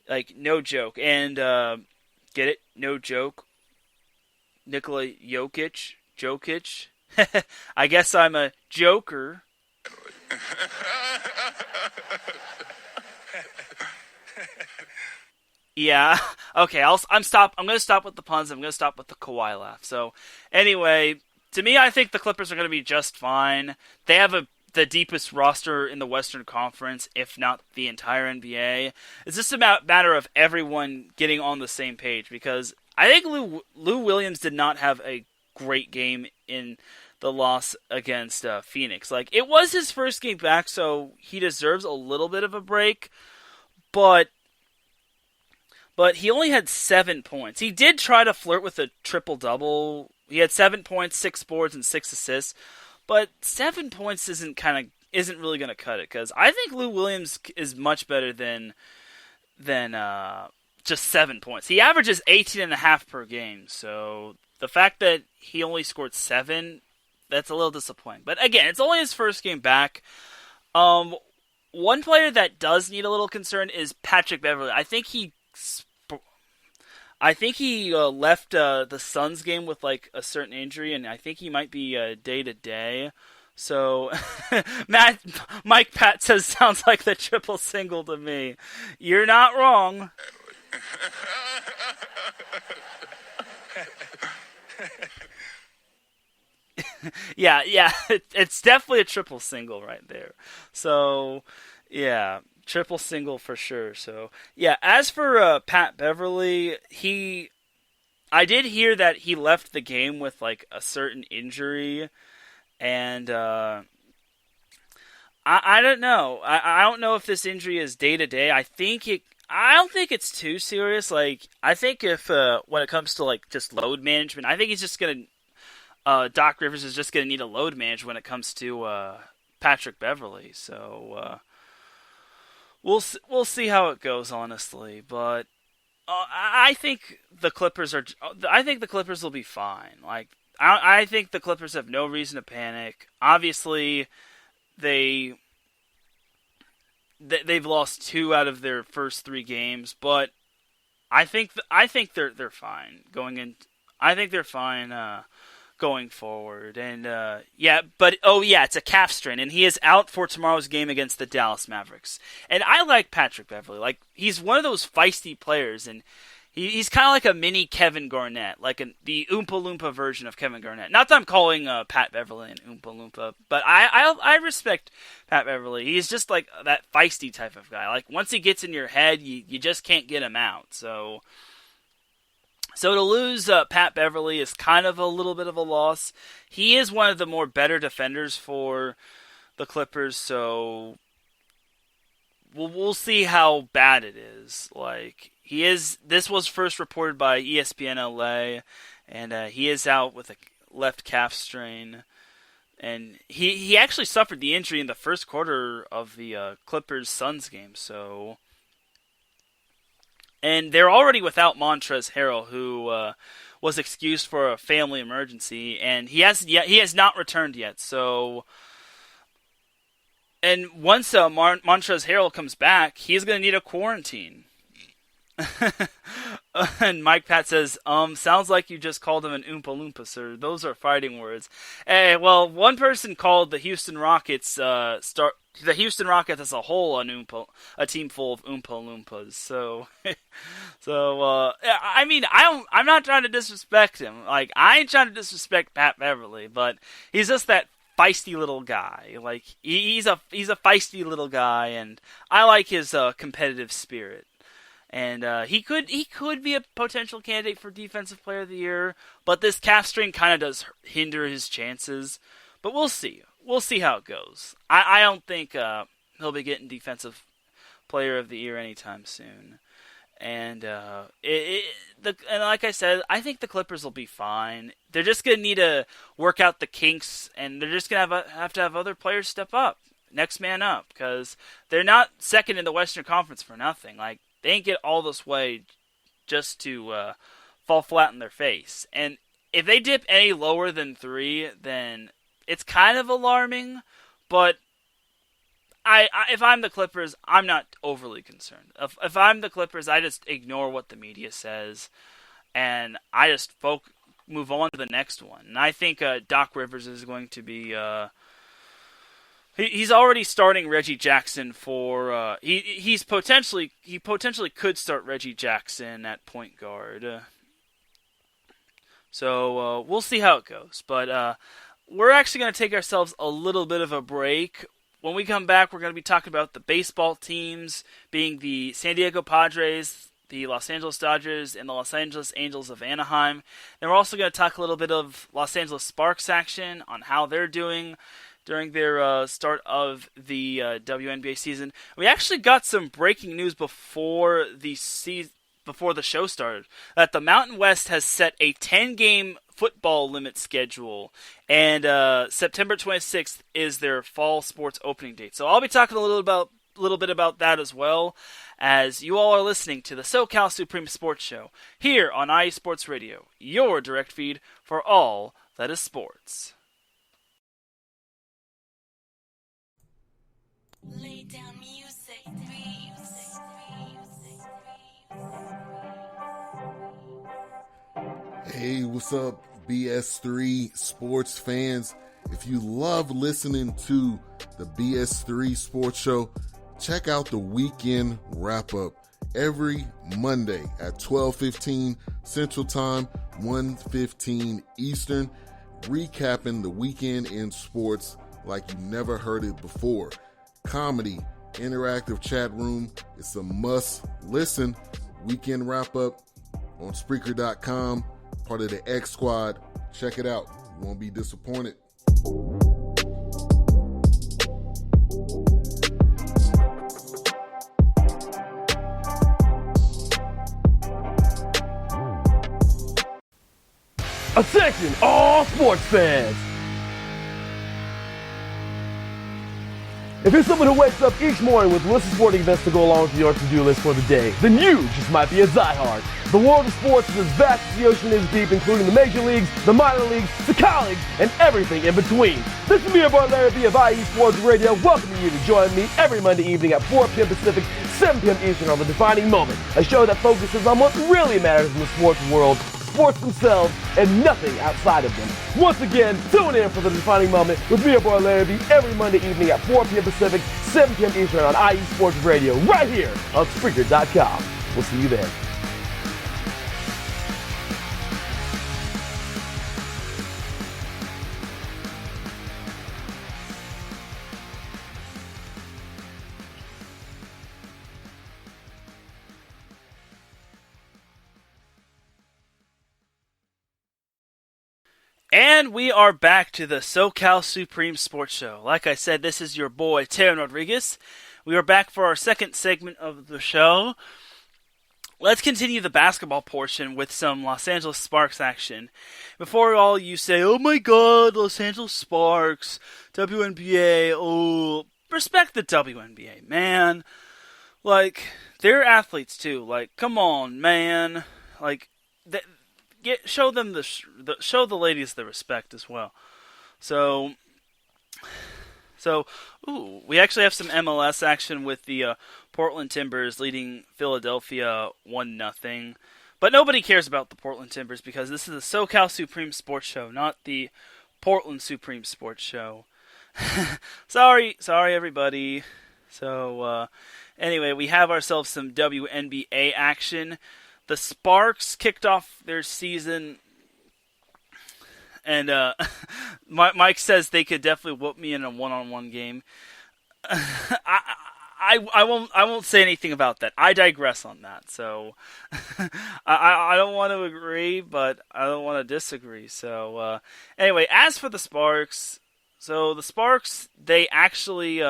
Like, no joke. And get it? No joke. Nikola Jokic. I guess I'm a joker. Yeah. Okay. I'm gonna stop with the puns. I'm gonna stop with the Kawhi laugh. So, anyway, to me, I think the Clippers are gonna be just fine. They have the deepest roster in the Western Conference, if not the entire NBA. It's just a matter of everyone getting on the same page, because I think Lou Williams did not have a great game in the loss against Phoenix. Like, it was his first game back, so he deserves a little bit of a break, but he only had 7 points. He did try to flirt with a triple-double. He had 7 points, 6 boards, and 6 assists. But 7 points isn't really going to cut it, because I think Lou Williams is much better than just 7 points. He averages 18.5 per game, so the fact that he only scored 7, that's a little disappointing. But again, it's only his first game back. One player that does need a little concern is Patrick Beverley. I think he left the Suns game with like a certain injury, and I think he might be day to day. So, Mike Pat says sounds like the triple single to me. You're not wrong. yeah, it's definitely a triple single right there. So, yeah. Triple single for sure. So, yeah, as for Pat Beverley, I did hear that he left the game with like a certain injury, and I don't know. I don't know if this injury is day to day. I don't think it's too serious. Like, I think if when it comes to like just load management, I think he's just gonna Doc Rivers is just gonna need a load manage when it comes to Patrick Beverley. So. We'll see how it goes, honestly, but I think the Clippers will be fine. Like, I think the Clippers have no reason to panic. Obviously, they've lost 2 out of their first 3 games, but I think they're fine going in. I think they're fine going forward, and it's a calf strain, and he is out for tomorrow's game against the Dallas Mavericks. And I like Patrick Beverley. Like, he's one of those feisty players, and he's kind of like a mini Kevin Garnett, like the Oompa Loompa version of Kevin Garnett. Not that I'm calling Pat Beverley an Oompa Loompa, but I respect Pat Beverley. He's just like that feisty type of guy. Like, once he gets in your head, you just can't get him out. So to lose Pat Beverley is kind of a little bit of a loss. He is one of the more better defenders for the Clippers, so we'll see how bad it is. Like, this was first reported by ESPN LA, and he is out with a left calf strain. And he actually suffered the injury in the first quarter of the Clippers-Suns game, so. And they're already without Montrezl Harrell, who was excused for a family emergency, and he has not returned yet. So, and once Montrezl Harrell comes back, he's going to need a quarantine. And Mike Pat says, sounds like you just called him an Oompa Loompa, sir. Those are fighting words. Well, one person called the Houston Rockets the Houston Rockets as a whole a team full of Oompa Loompas. So, I mean, I'm not trying to disrespect him. Like, I ain't trying to disrespect Pat Beverly, but he's just that feisty little guy. Like, he's a feisty little guy, and I like his competitive spirit. And he could be a potential candidate for Defensive Player of the Year, but this calf strain kind of does hinder his chances. But we'll see. We'll see how it goes. I don't think he'll be getting Defensive Player of the Year anytime soon. And like I said, I think the Clippers will be fine. They're just gonna need to work out the kinks, and they're just gonna have to have other players step up, next man up, because they're not second in the Western Conference for nothing. Like, they ain't get all this way just to fall flat in their face. And if they dip any lower than 3, then it's kind of alarming. But if I'm the Clippers, I'm not overly concerned. If I'm the Clippers, I just ignore what the media says, and I just move on to the next one. And I think Doc Rivers is going to be... He's already starting Reggie Jackson for. He potentially could start Reggie Jackson at point guard. So we'll see how it goes. But we're actually going to take ourselves a little bit of a break. When we come back, we're going to be talking about the baseball teams, being the San Diego Padres, the Los Angeles Dodgers, and the Los Angeles Angels of Anaheim. And we're also going to talk a little bit of Los Angeles Sparks action on how they're doing during their start of the WNBA season. We actually got some breaking news before the show started, that the Mountain West has set a 10-game football limit schedule, and September 26th is their fall sports opening date. So I'll be talking a little bit about that as well, as you all are listening to the SoCal Supreme Sports Show here on IE Sports Radio, your direct feed for all that is sports. Lay down music. Hey, what's up, BS3 sports fans? If you love listening to the BS3 Sports Show, check out the weekend wrap-up every Monday at 12:15 Central Time, 1:15 Eastern, recapping the weekend in sports like you never heard it before. Comedy, interactive chat room. It's a must listen. Weekend wrap up on Spreaker.com, part of the X Squad. Check it out. You won't be disappointed. Attention, all sports fans! If you're someone who wakes up each morning with lists of sporting events to go along with your to-do list for the day, then you just might be a diehard. The world of sports is as vast as the ocean is deep, including the major leagues, the minor leagues, the colleges, and everything in between. This is me, your boy Larry B of IE Sports Radio, welcoming you to join me every Monday evening at 4 p.m. Pacific, 7 p.m. Eastern on The Defining Moment, a show that focuses on what really matters in the sports world, sports themselves, and nothing outside of them. Once again, tune in for The Defining Moment with me, your boy Larry B, every Monday evening at 4 p.m. Pacific, 7 p.m. Eastern on IE Sports Radio, right here on Spreaker.com. We'll see you there. And we are back to the SoCal Supreme Sports Show. Like I said, this is your boy, Teran Rodriguez. We are back for our second segment of the show. Let's continue the basketball portion with some Los Angeles Sparks action. Before all you say, oh my god, Los Angeles Sparks, WNBA, oh, respect the WNBA, man. Like, they're athletes too. Like, come on, man. Like, show them show the ladies the respect as well. So we actually have some MLS action with the Portland Timbers leading Philadelphia 1-0. But nobody cares about the Portland Timbers because this is the SoCal Supreme Sports Show, not the Portland Supreme Sports Show. Sorry everybody. So anyway, we have ourselves some WNBA action. The Sparks kicked off their season, and Mike says they could definitely whoop me in a one-on-one game. I won't say anything about that. I digress on that. So I don't want to agree, but I don't want to disagree. So anyway, as for the Sparks, they actually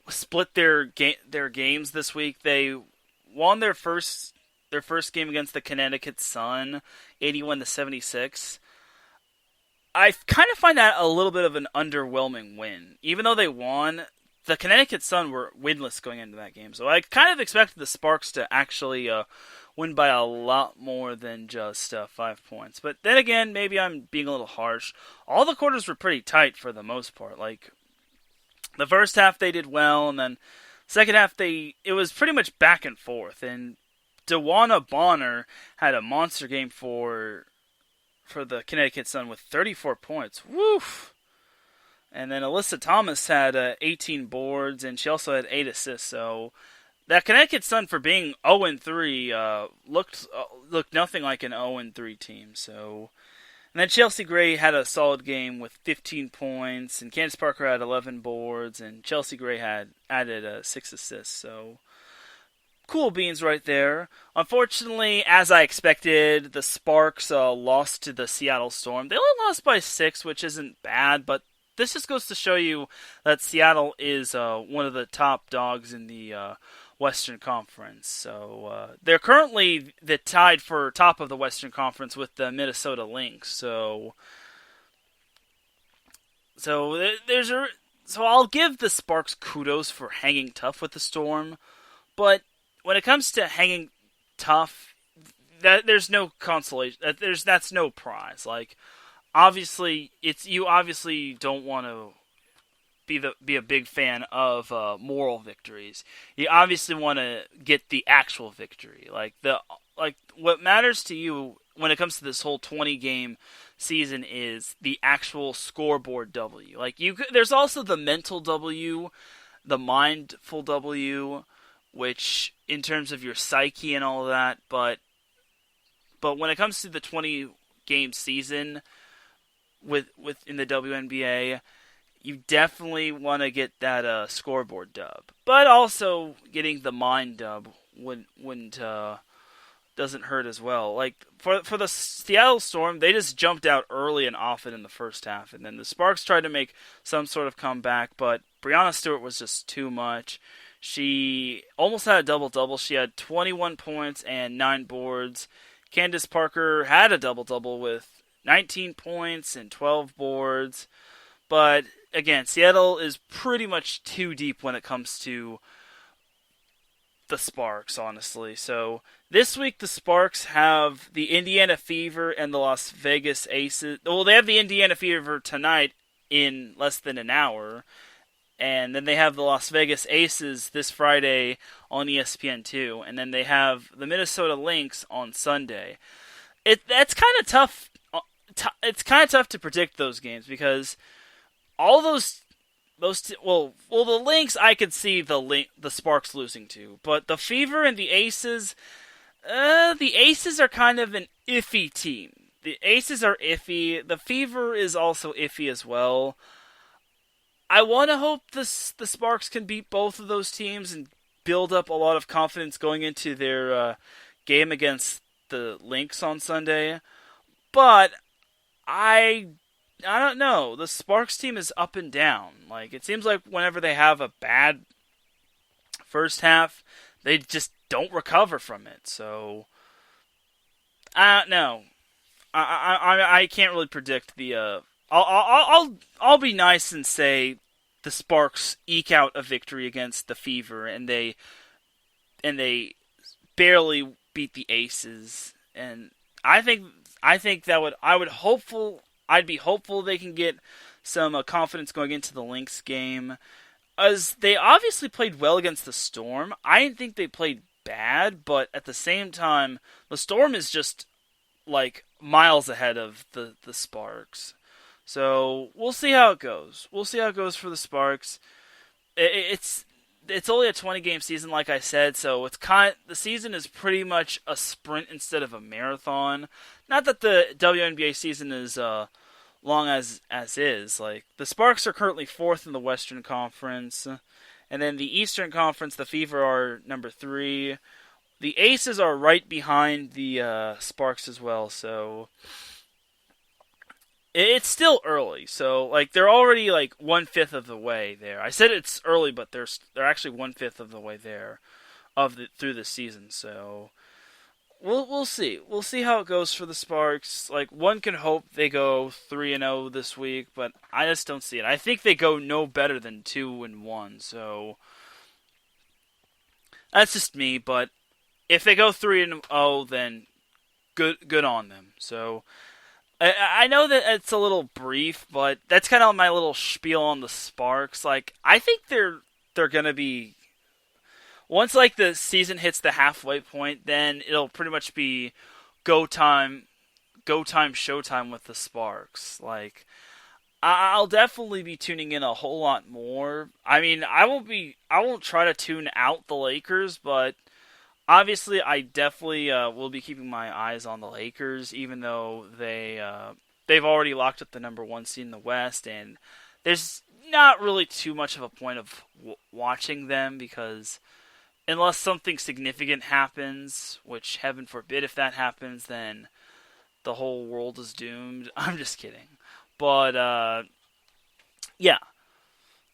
split their games this week. They won their first game against the Connecticut Sun, 81-76. I kind of find that a little bit of an underwhelming win. Even though they won, the Connecticut Sun were winless going into that game. So I kind of expected the Sparks to actually win by a lot more than just 5 points. But then again, maybe I'm being a little harsh. All the quarters were pretty tight for the most part. Like, the first half they did well, and then second half it was pretty much back and forth. And Dewana Bonner had a monster game for the Connecticut Sun with 34 points. Woof! And then Alyssa Thomas had 18 boards, and she also had 8 assists. So that Connecticut Sun, for being 0-3, looked nothing like an 0-3 team. So, and then Chelsea Gray had a solid game with 15 points, and Candace Parker had 11 boards, and Chelsea Gray had added 6 assists. So, cool beans right there. Unfortunately, as I expected, the Sparks lost to the Seattle Storm. They only lost by 6, which isn't bad, but this just goes to show you that Seattle is one of the top dogs in the Western Conference. So they're currently tied for top of the Western Conference with the Minnesota Lynx. So I'll give the Sparks kudos for hanging tough with the Storm, but when it comes to hanging tough, there's no consolation. That's no prize. Like, obviously, you obviously don't want to be a big fan of moral victories. You obviously want to get the actual victory. Like what matters to you when it comes to this whole 20-game season is the actual scoreboard W. Like, there's also the mental W, the mindful W, which in terms of your psyche and all of that, but when it comes to the 20-game season in the WNBA, you definitely want to get that scoreboard dub. But also getting the mind dub doesn't hurt as well. Like for the Seattle Storm, they just jumped out early and often in the first half, and then the Sparks tried to make some sort of comeback, but Breanna Stewart was just too much. She almost had a double-double. She had 21 points and 9 boards. Candace Parker had a double-double with 19 points and 12 boards. But, again, Seattle is pretty much too deep when it comes to the Sparks, honestly. So, this week the Sparks have the Indiana Fever and the Las Vegas Aces. Well, they have the Indiana Fever tonight in less than an hour. And then they have the Las Vegas Aces this Friday on ESPN2. And then they have the Minnesota Lynx on Sunday. That's kind of tough. It's kind of tough to predict those games because all the Lynx I could see the Sparks losing to, but the Fever and the Aces are kind of an iffy team. The Aces are iffy. The Fever is also iffy as well. I want to hope the Sparks can beat both of those teams and build up a lot of confidence going into their game against the Lynx on Sunday. But I don't know. The Sparks team is up and down. Like, it seems like whenever they have a bad first half, they just don't recover from it. So I don't know. I can't really predict the. I'll be nice and say the Sparks eke out a victory against the Fever, and they barely beat the Aces, and I think I'd be hopeful they can get some confidence going into the Lynx game, as they obviously played well against the Storm. I didn't think they played bad, but at the same time, the Storm is just like miles ahead of the Sparks. So we'll see how it goes. We'll see how it goes for the Sparks. It's only a 20-game season, like I said, so the season is pretty much a sprint instead of a marathon. Not that the WNBA season is long as is. Like, the Sparks are currently 4th in the Western Conference, and then the Eastern Conference, the Fever are number 3. The Aces are right behind the Sparks as well, so it's still early. So, like, they're already like 1/5 of the way there. I said it's early, but they're actually 1/5 of the way there through the season. So we'll see. We'll see how it goes for the Sparks. Like, one can hope they go 3-0 this week, but I just don't see it. I think they go no better than 2-1. So that's just me, but if they go 3-0, then good on them. So I know that it's a little brief, but that's kind of my little spiel on the Sparks. Like, I think they're gonna be, once like the season hits the halfway point, then it'll pretty much be go time, showtime with the Sparks. Like, I'll definitely be tuning in a whole lot more. I mean, I won't try to tune out the Lakers, but obviously, I definitely will be keeping my eyes on the Lakers, even though they've already locked up the number 1 seed in the West, and there's not really too much of a point of watching them, because unless something significant happens, which heaven forbid if that happens, then the whole world is doomed. I'm just kidding. But, yeah.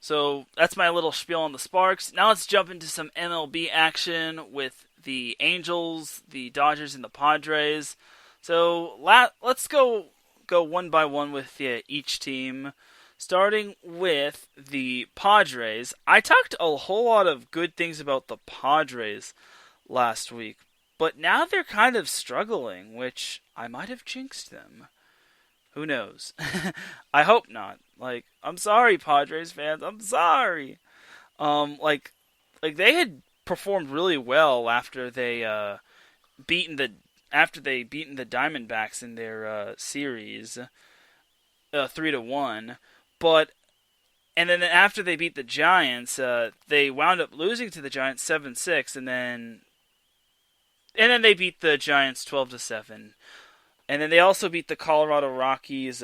So that's my little spiel on the Sparks. Now let's jump into some MLB action with the Angels, the Dodgers, and the Padres. So let's go one by one with each team. Starting with the Padres. I talked a whole lot of good things about the Padres last week, but now they're kind of struggling, which I might have jinxed them. Who knows? I hope not. Like, I'm sorry, Padres fans. I'm sorry. Like they had performed really well after they beaten the Diamondbacks in their series 3-1, and then after they beat the Giants, they wound up losing to the Giants 7-6, and then they beat the Giants 12-7. And then they also beat the Colorado Rockies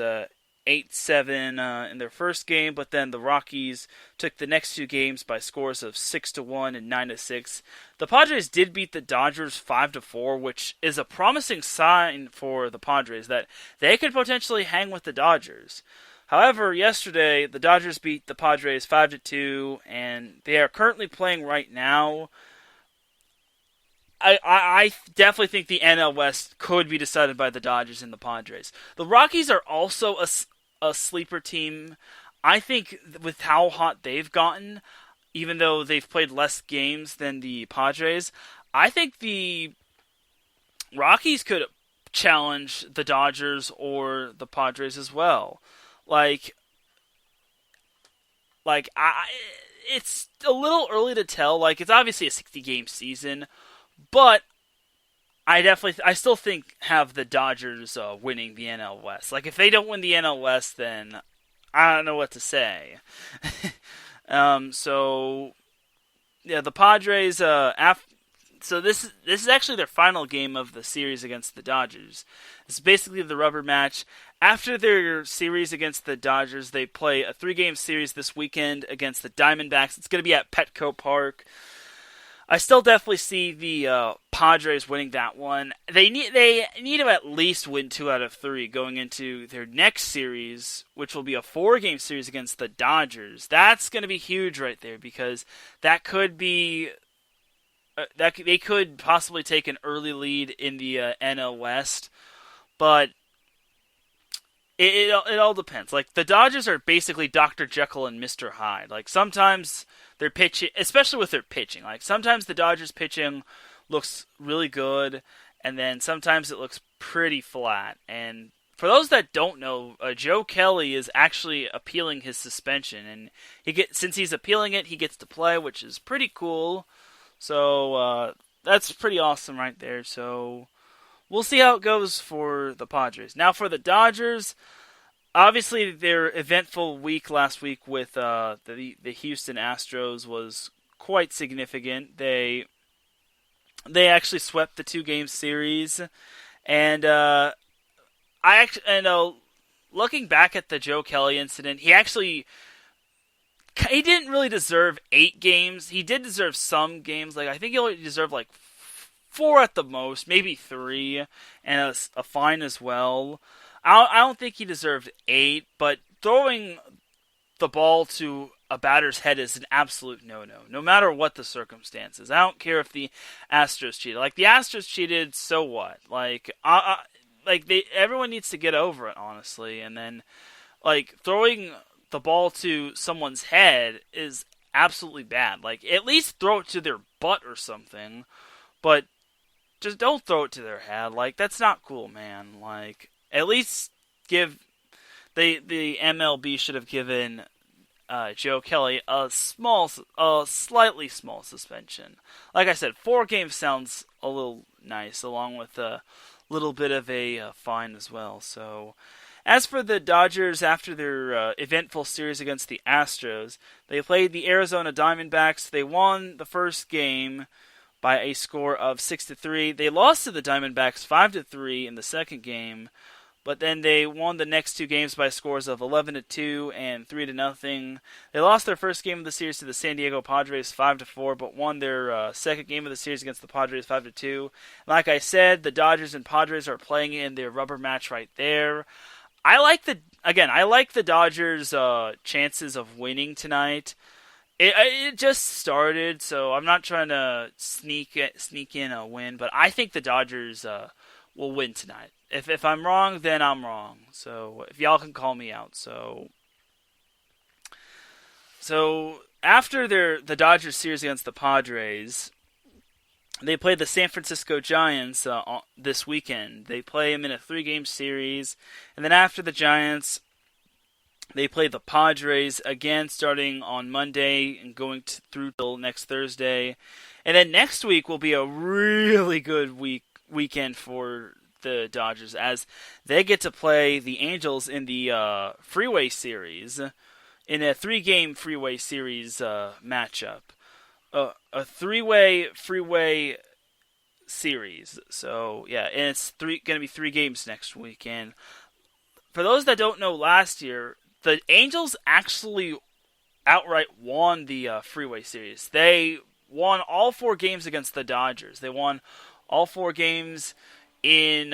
8-7 in their first game, but then the Rockies took the next 2 games by scores of 6-1 and 9-6. The Padres did beat the Dodgers 5-4, which is a promising sign for the Padres that they could potentially hang with the Dodgers. However, yesterday the Dodgers beat the Padres 5-2, and they are currently playing right now. I definitely think the NL West could be decided by the Dodgers and the Padres. The Rockies are also a sleeper team. I think with how hot they've gotten, even though they've played less games than the Padres, I think the Rockies could challenge the Dodgers or the Padres as well. It's a little early to tell. Like, it's obviously a 60-game season, but I still think have the Dodgers winning the NL West. Like, if they don't win the NL West, then I don't know what to say. So yeah, the Padres. So this is actually their final game of the series against the Dodgers. It's basically the rubber match. After their series against the Dodgers, they play a 3-game series this weekend against the Diamondbacks. It's going to be at Petco Park. I still definitely see the Padres winning that one. They need to at least win 2 out of 3 going into their next series, which will be a 4-game series against the Dodgers. That's going to be huge right there, because that could be they could possibly take an early lead in the NL West, but it all depends. Like, the Dodgers are basically Dr. Jekyll and Mr. Hyde. Like, sometimes their pitching, especially with their pitching, like, sometimes the Dodgers pitching looks really good, and then sometimes it looks pretty flat. And for those that don't know, Joe Kelly is actually appealing his suspension, and since he's appealing it, he gets to play, which is pretty cool. So that's pretty awesome right there. So we'll see how it goes for the Padres. Now for the Dodgers, obviously their eventful week last week with the Houston Astros was quite significant. They actually swept the 2-game series, and looking back at the Joe Kelly incident, he didn't really deserve 8 games. He did deserve some games. Like I think he only deserved like 4 at the most, maybe 3, and a fine as well. I don't think he deserved 8, but throwing the ball to a batter's head is an absolute no-no, no matter what the circumstances. I don't care if the Astros cheated. Like, the Astros cheated, so what? Everyone needs to get over it, honestly. And then, throwing the ball to someone's head is absolutely bad. Like, at least throw it to their butt or something, but just don't throw it to their head. Like, that's not cool, man. Like, at least the MLB should have given Joe Kelly a slightly small suspension. Like I said, 4 games sounds a little nice, along with a little bit of a fine as well. So, as for the Dodgers, after their eventful series against the Astros, they played the Arizona Diamondbacks. They won the first game by a score of 6-3. They lost to the Diamondbacks 5-3 in the second game, but then they won the next 2 games by scores of 11-2 and 3-0. They lost their first game of the series to the San Diego Padres 5-4, but won their second game of the series against the Padres 5-2. Like I said, the Dodgers and Padres are playing in their rubber match right there. I like the Dodgers' chances of winning tonight. It just started, so I'm not trying to sneak in a win, but I think the Dodgers will win tonight. If I'm wrong, then I'm wrong. So if y'all can call me out. So after the Dodgers series against the Padres, they played the San Francisco Giants this weekend. They play them in a 3-game series, and then after the Giants, they play the Padres again, starting on Monday and going through till next Thursday. And then next week will be a really good weekend for the Dodgers, as they get to play the Angels in the Freeway Series, in a 3-game Freeway Series matchup. A 3-way Freeway Series. So, yeah, and it's going to be 3 games next weekend. For those that don't know, last year, the Angels actually outright won the Freeway Series. They won all 4 games against the Dodgers. They won all 4 games in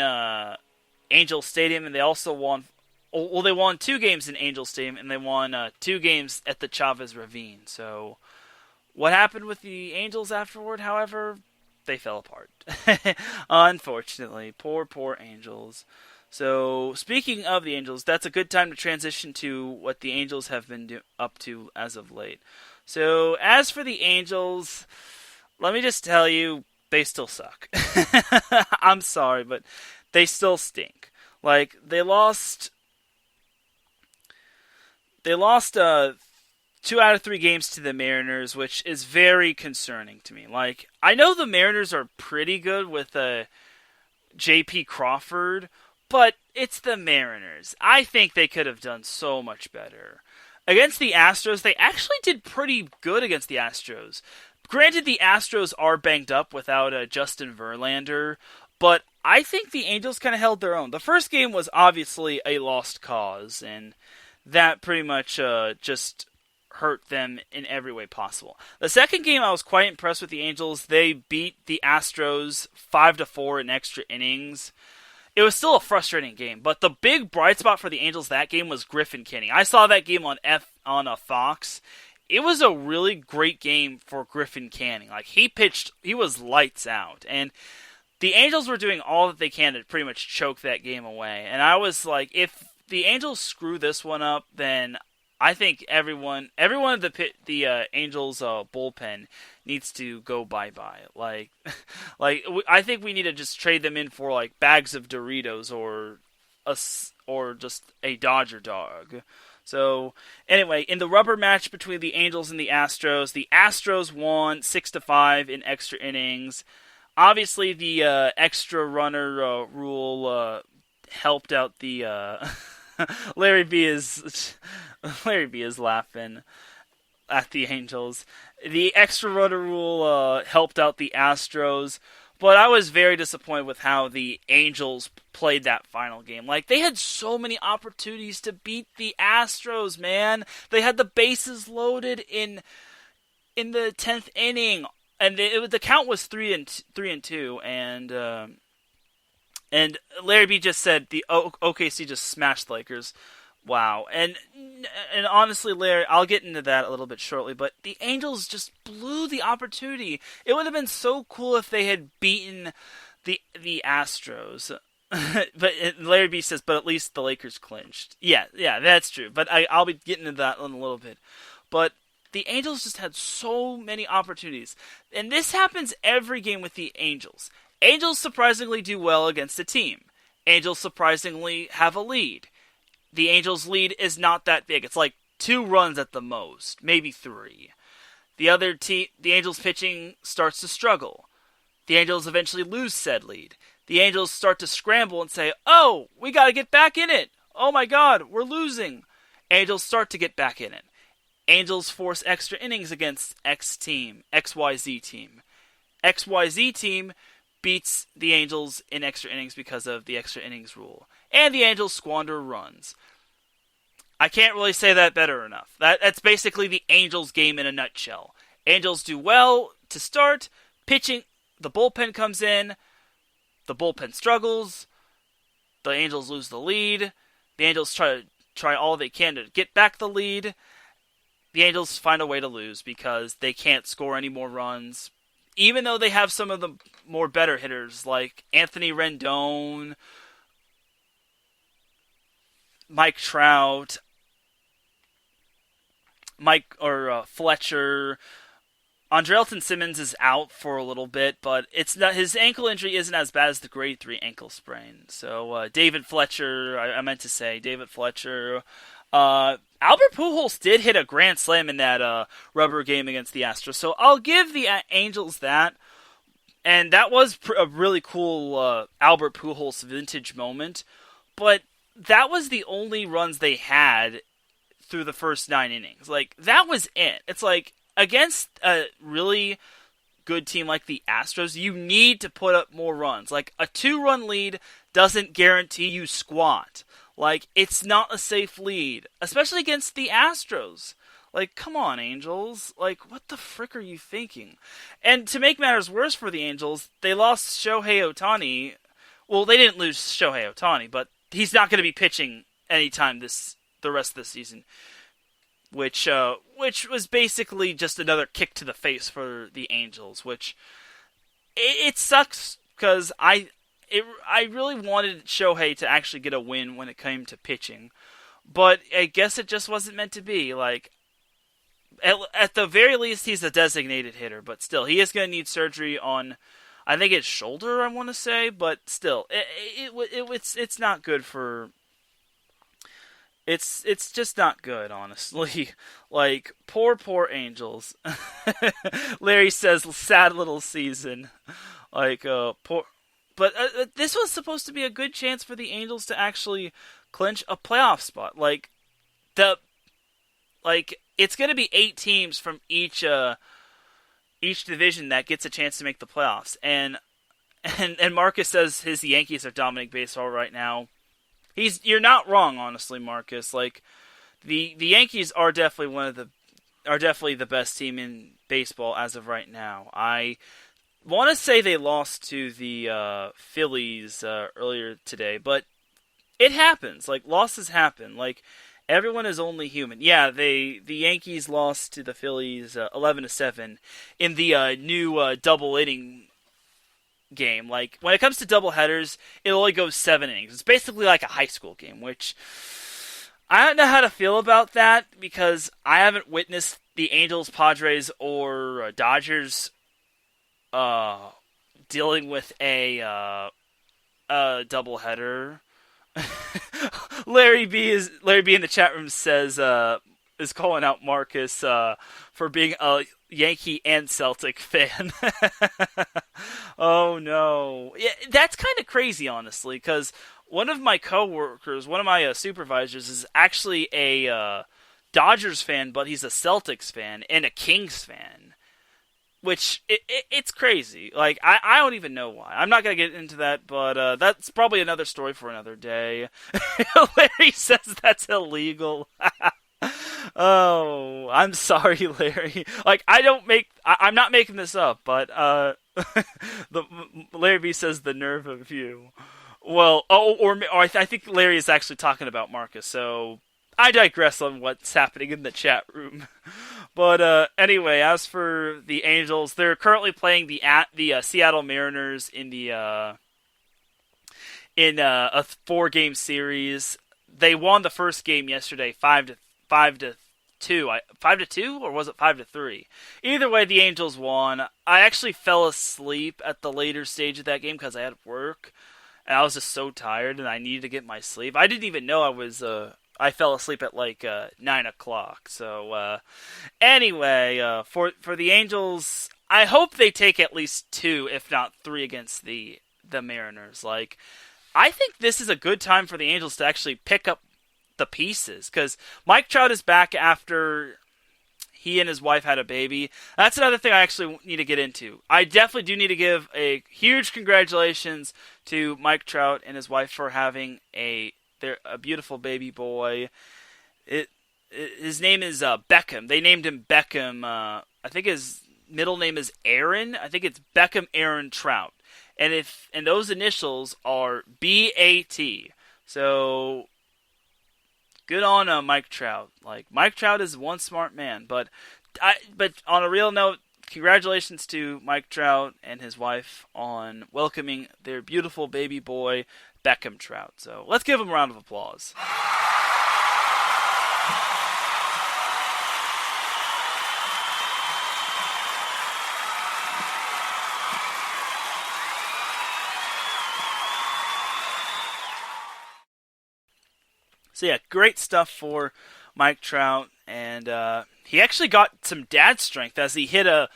Angel Stadium, and they also won. Well, they won 2 games in Angel Stadium, and they won 2 games at the Chavez Ravine. So, what happened with the Angels afterward? However, they fell apart. Unfortunately, poor Angels. So, speaking of the Angels, that's a good time to transition to what the Angels have been up to as of late. So, as for the Angels, let me just tell you, they still suck. I'm sorry, but they still stink. Like, they lost 2 out of 3 games to the Mariners, which is very concerning to me. Like, I know the Mariners are pretty good with J.P. Crawford, but it's the Mariners. I think they could have done so much better. Against the Astros, they actually did pretty good against the Astros. Granted, the Astros are banged up without Justin Verlander, but I think the Angels kind of held their own. The first game was obviously a lost cause, and that pretty much just hurt them in every way possible. The second game, I was quite impressed with the Angels. They beat the Astros 5-4 in extra innings. It was still a frustrating game, but the big bright spot for the Angels that game was Griffin Canning. I saw that game on Fox. It was a really great game for Griffin Canning. Like, he was lights out. And the Angels were doing all that they can to pretty much choke that game away. And I was like, if the Angels screw this one up, then I think everyone at the Angels bullpen needs to go bye-bye. I think we need to just trade them in for like bags of Doritos or just a Dodger dog. So anyway, in the rubber match between the Angels and the Astros won 6-5 in extra innings. Obviously, the extra runner rule helped out the Larry B is laughing at the Angels. The extra runner rule helped out the Astros, but I was very disappointed with how the Angels played that final game. Like, they had so many opportunities to beat the Astros, man. They had the bases loaded in the 10th inning, and the count was 3-2, and Larry B just said the OKC just smashed the Lakers. Wow. And honestly, Larry, I'll get into that a little bit shortly, but the Angels just blew the opportunity. It would have been so cool if they had beaten the Astros. But Larry B says, but at least the Lakers clinched. Yeah, that's true. But I'll be getting into that in a little bit. But the Angels just had so many opportunities. And this happens every game with the Angels. Angels surprisingly do well against a team. Angels surprisingly have a lead. The Angels' lead is not that big. It's like 2 runs at the most, maybe 3. The Angels' pitching starts to struggle. The Angels eventually lose said lead. The Angels start to scramble and say, "Oh, we got to get back in it. Oh my God, we're losing." Angels start to get back in it. Angels force extra innings against XYZ team. XYZ team beats the Angels in extra innings because of the extra innings rule. And the Angels squander runs. I can't really say that better enough. That's basically the Angels game in a nutshell. Angels do well to start. Pitching, the bullpen comes in. The bullpen struggles. The Angels lose the lead. The Angels try all they can to get back the lead. The Angels find a way to lose because they can't score any more runs. Even though they have some of the more better hitters like Anthony Rendon, Mike Trout, Fletcher. Andrelton Simmons is out for a little bit, but it's not, his ankle injury isn't as bad as the grade 3 ankle sprain. So David Fletcher, I meant to say David Fletcher. Albert Pujols did hit a grand slam in that rubber game against the Astros, so I'll give the Angels that. And that was a really cool Albert Pujols vintage moment, but that was the only runs they had through the first 9 innings. Like, that was it. It's like, against a really good team like the Astros, you need to put up more runs. Like, a 2-run lead doesn't guarantee you squat. Like, it's not a safe lead, especially against the Astros. Like, come on, Angels. Like, what the frick are you thinking? And to make matters worse for the Angels, they lost Shohei Ohtani. Well, they didn't lose Shohei Ohtani, but he's not going to be pitching anytime the rest of the season. Which was basically just another kick to the face for the Angels. Which it sucks because I really wanted Shohei to actually get a win when it came to pitching, but I guess it just wasn't meant to be. Like, at the very least, he's a designated hitter, but still, he is going to need surgery on, I think, his shoulder, I want to say, but still, it's not good for. It's just not good, honestly. Like, poor Angels. Larry says, sad little season. Like, poor. But this was supposed to be a good chance for the Angels to actually clinch a playoff spot. Like, it's going to be 8 teams from each division that gets a chance to make the playoffs. And Marcus says the Yankees are dominating baseball right now. You're not wrong, honestly, Marcus. Like, the Yankees are definitely the best team in baseball as of right now. I want to say they lost to the Phillies earlier today, but it happens. Like, losses happen. Like, everyone is only human. Yeah, the Yankees lost to the Phillies 11-7 in the new double inning game. Like, when it comes to double headers, it only goes 7 innings. It's basically like a high school game, which I don't know how to feel about that because I haven't witnessed the Angels, Padres, or Dodgers dealing with a doubleheader. Larry B in the chat room says is calling out Marcus for being a Yankee and Celtic fan. Oh no, yeah, that's kind of crazy, honestly, because one of my coworkers, one of my supervisors, is actually a Dodgers fan, but he's a Celtics fan and a Kings fan. Which, it's crazy. Like, I don't even know why. I'm not going to get into that, but that's probably another story for another day. Larry says that's illegal. Oh, I'm sorry, Larry. Like, I'm not making this up, but Larry B says the nerve of you. Well, or I think Larry is actually talking about Marcus, so I digress on what's happening in the chat room. But anyway, as for the Angels, they're currently playing the Seattle Mariners in a 4-game series. They won the first game yesterday, 5-2. 5-2, or was it 5-3? Either way, the Angels won. I actually fell asleep at the later stage of that game because I had work, and I was just so tired, and I needed to get my sleep. I didn't even know I fell asleep at like 9 o'clock. So anyway, for the Angels, I hope they take at least 2, if not 3, against the Mariners. Like, I think this is a good time for the Angels to actually pick up the pieces, because Mike Trout is back after he and his wife had a baby. That's another thing I actually need to get into. I definitely do need to give a huge congratulations to Mike Trout and his wife for having a beautiful baby boy. His name is Beckham. They named him Beckham. I think his middle name is Aaron. I think it's Beckham Aaron Trout. And those initials are BAT. So good on Mike Trout. Like, Mike Trout is one smart man. But on a real note, congratulations to Mike Trout and his wife on welcoming their beautiful baby boy, Beckham Trout. So let's give him a round of applause. So yeah, great stuff for Mike Trout, and he actually got some dad strength as he hit a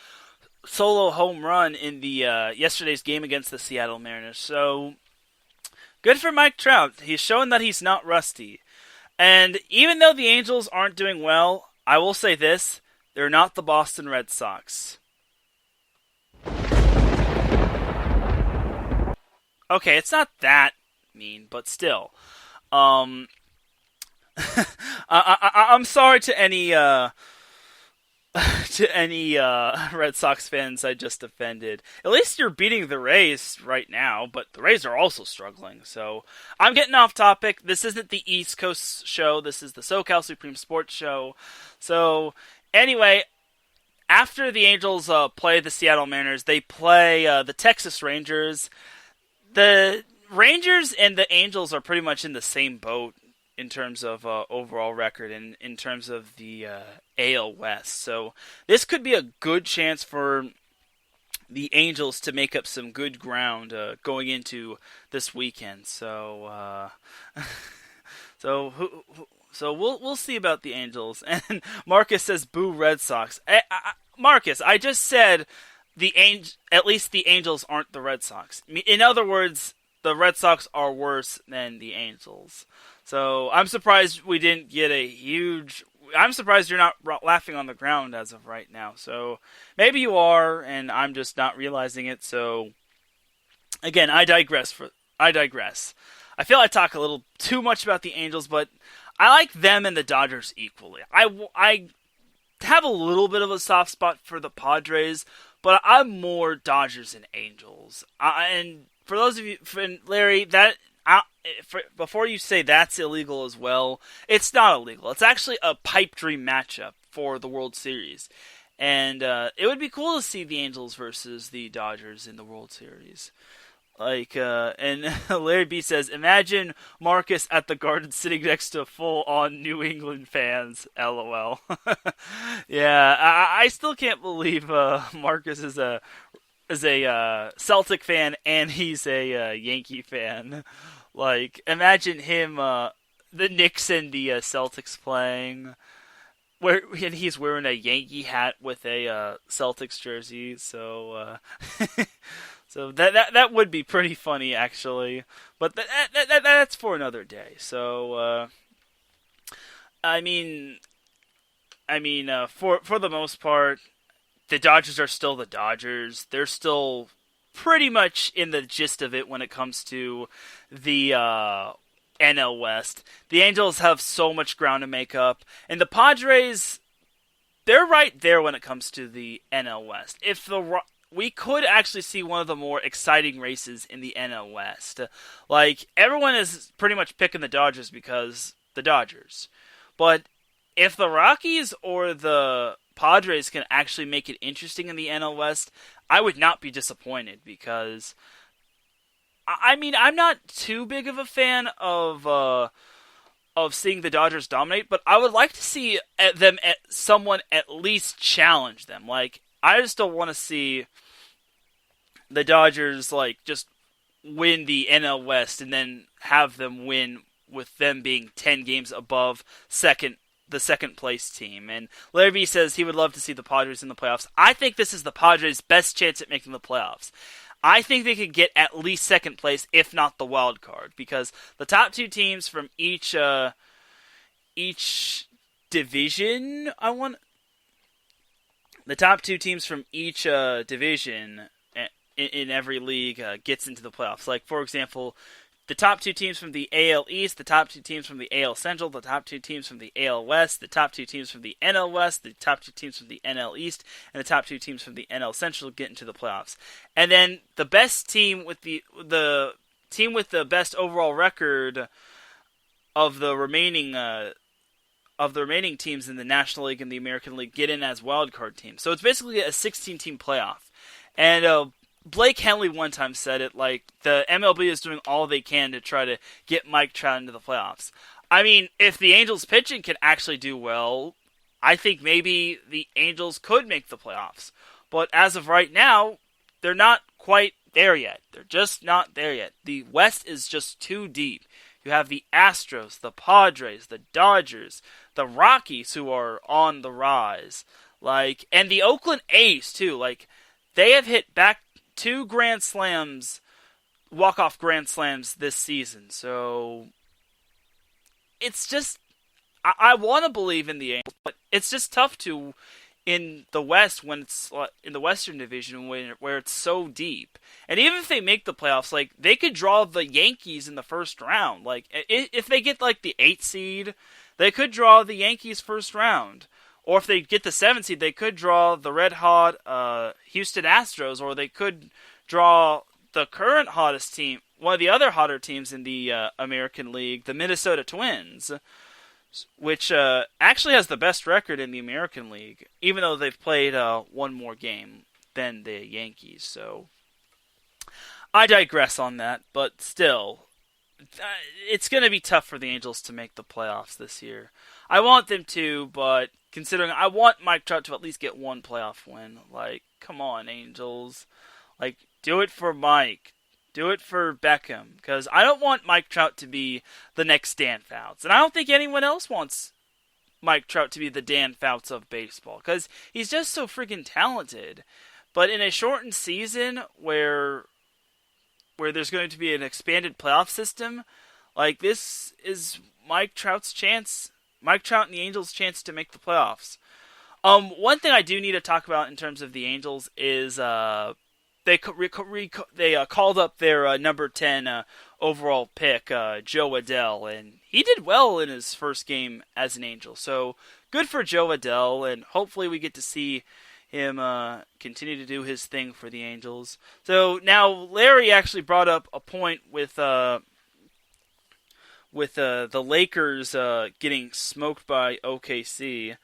solo home run in the yesterday's game against the Seattle Mariners. So good for Mike Trout. He's showing that he's not rusty. And even though the Angels aren't doing well, I will say this: they're not the Boston Red Sox. Okay, it's not that mean, but still. I'm sorry to any Red Sox fans I just offended. At least you're beating the Rays right now, but the Rays are also struggling. So I'm getting off topic. This isn't the East Coast show. This is the SoCal Supreme Sports Show. So anyway, after the Angels play the Seattle Mariners, they play the Texas Rangers. The Rangers and the Angels are pretty much in the same boat in terms of overall record and in terms of the AL West. So this could be a good chance for the Angels to make up some good ground going into this weekend. So we'll see about the Angels. And Marcus says, "Boo Red Sox." Marcus, I just said at least the Angels aren't the Red Sox. In other words, the Red Sox are worse than the Angels. So I'm surprised we didn't get I'm surprised you're not laughing on the ground as of right now. So maybe you are, and I'm just not realizing it. So again, I digress. I feel I talk a little too much about the Angels, but I like them and the Dodgers equally. I have a little bit of a soft spot for the Padres, but I'm more Dodgers and Angels. And for those of you, Larry, before you say that's illegal as well, it's not illegal. It's actually a pipe dream matchup for the World Series. And it would be cool to see the Angels versus the Dodgers in the World Series. And Larry B says, imagine Marcus at the Garden sitting next to full-on New England fans. LOL. Yeah, I still can't believe Marcus is a Celtic fan and he's a Yankee fan. Like, imagine him, the Knicks and the Celtics playing, and he's wearing a Yankee hat with a Celtics jersey. So, so that would be pretty funny, actually. But that's for another day. So, I mean, for the most part, the Dodgers are still the Dodgers. They're still pretty much in the gist of it when it comes to the NL West. The Angels have so much ground to make up, and the Padres, they're right there when it comes to the NL West. We could actually see one of the more exciting races in the NL West. Like, everyone is pretty much picking the Dodgers because the Dodgers. But if the Rockies or the Padres can actually make it interesting in the NL West, I would not be disappointed because, I mean, I'm not too big of a fan of seeing the Dodgers dominate, but I would like to see someone at least challenge them. Like, I just don't want to see the Dodgers, like, just win the NL West and then have them win with them being 10 games above the second place team. And Larry B says he would love to see the Padres in the playoffs. I think this is the Padres' best chance at making the playoffs. I think they could get at least second place, if not the wild card, because the top two teams from each division, the top two teams from each division in every league gets into the playoffs. Like, for example, the top two teams from the AL East, the top two teams from the AL Central, the top two teams from the AL West, the top two teams from the NL West, the top two teams from the NL East, and the top two teams from the NL Central get into the playoffs. And then the best team with the team with the best overall record of the remaining teams in the National League and the American League get in as wildcard teams. So it's basically a 16-team playoff. And Blake Henley one time said it, like, the MLB is doing all they can to try to get Mike Trout into the playoffs. I mean, if the Angels pitching can actually do well, I think maybe the Angels could make the playoffs. But as of right now, they're not quite there yet. They're just not there yet. The West is just too deep. You have the Astros, the Padres, the Dodgers, the Rockies, who are on the rise. Like, and the Oakland A's, too. Like, they have hit back 2 Grand Slams, walk-off Grand Slams this season. So, it's just, I want to believe in the Angels, but it's just tough to in the West when it's in the Western Division where it's so deep. And even if they make the playoffs, like, they could draw the Yankees in the first round. Like, if they get, like, the 8th seed, they could draw the Yankees first round. Or if they get the 7th seed, they could draw the red-hot Houston Astros, or they could draw the current hottest team, one of the other hotter teams in the American League, the Minnesota Twins, which actually has the best record in the American League, even though they've played one more game than the Yankees. So I digress on that, but still, it's going to be tough for the Angels to make the playoffs this year. I want them to, but considering I want Mike Trout to at least get one playoff win. Like, come on, Angels. Like, do it for Mike. Do it for Beckham. Because I don't want Mike Trout to be the next Dan Fouts. And I don't think anyone else wants Mike Trout to be the Dan Fouts of baseball. Because he's just so freaking talented. But in a shortened season where there's going to be an expanded playoff system, like, this is Mike Trout's chance. Mike Trout and the Angels' chance to make the playoffs. One thing I do need to talk about in terms of the Angels is they called up their number 10 overall pick, Joe Adell, and he did well in his first game as an Angel. So good for Joe Adell, and hopefully we get to see him continue to do his thing for the Angels. So now Larry actually brought up a point with the Lakers getting smoked by OKC.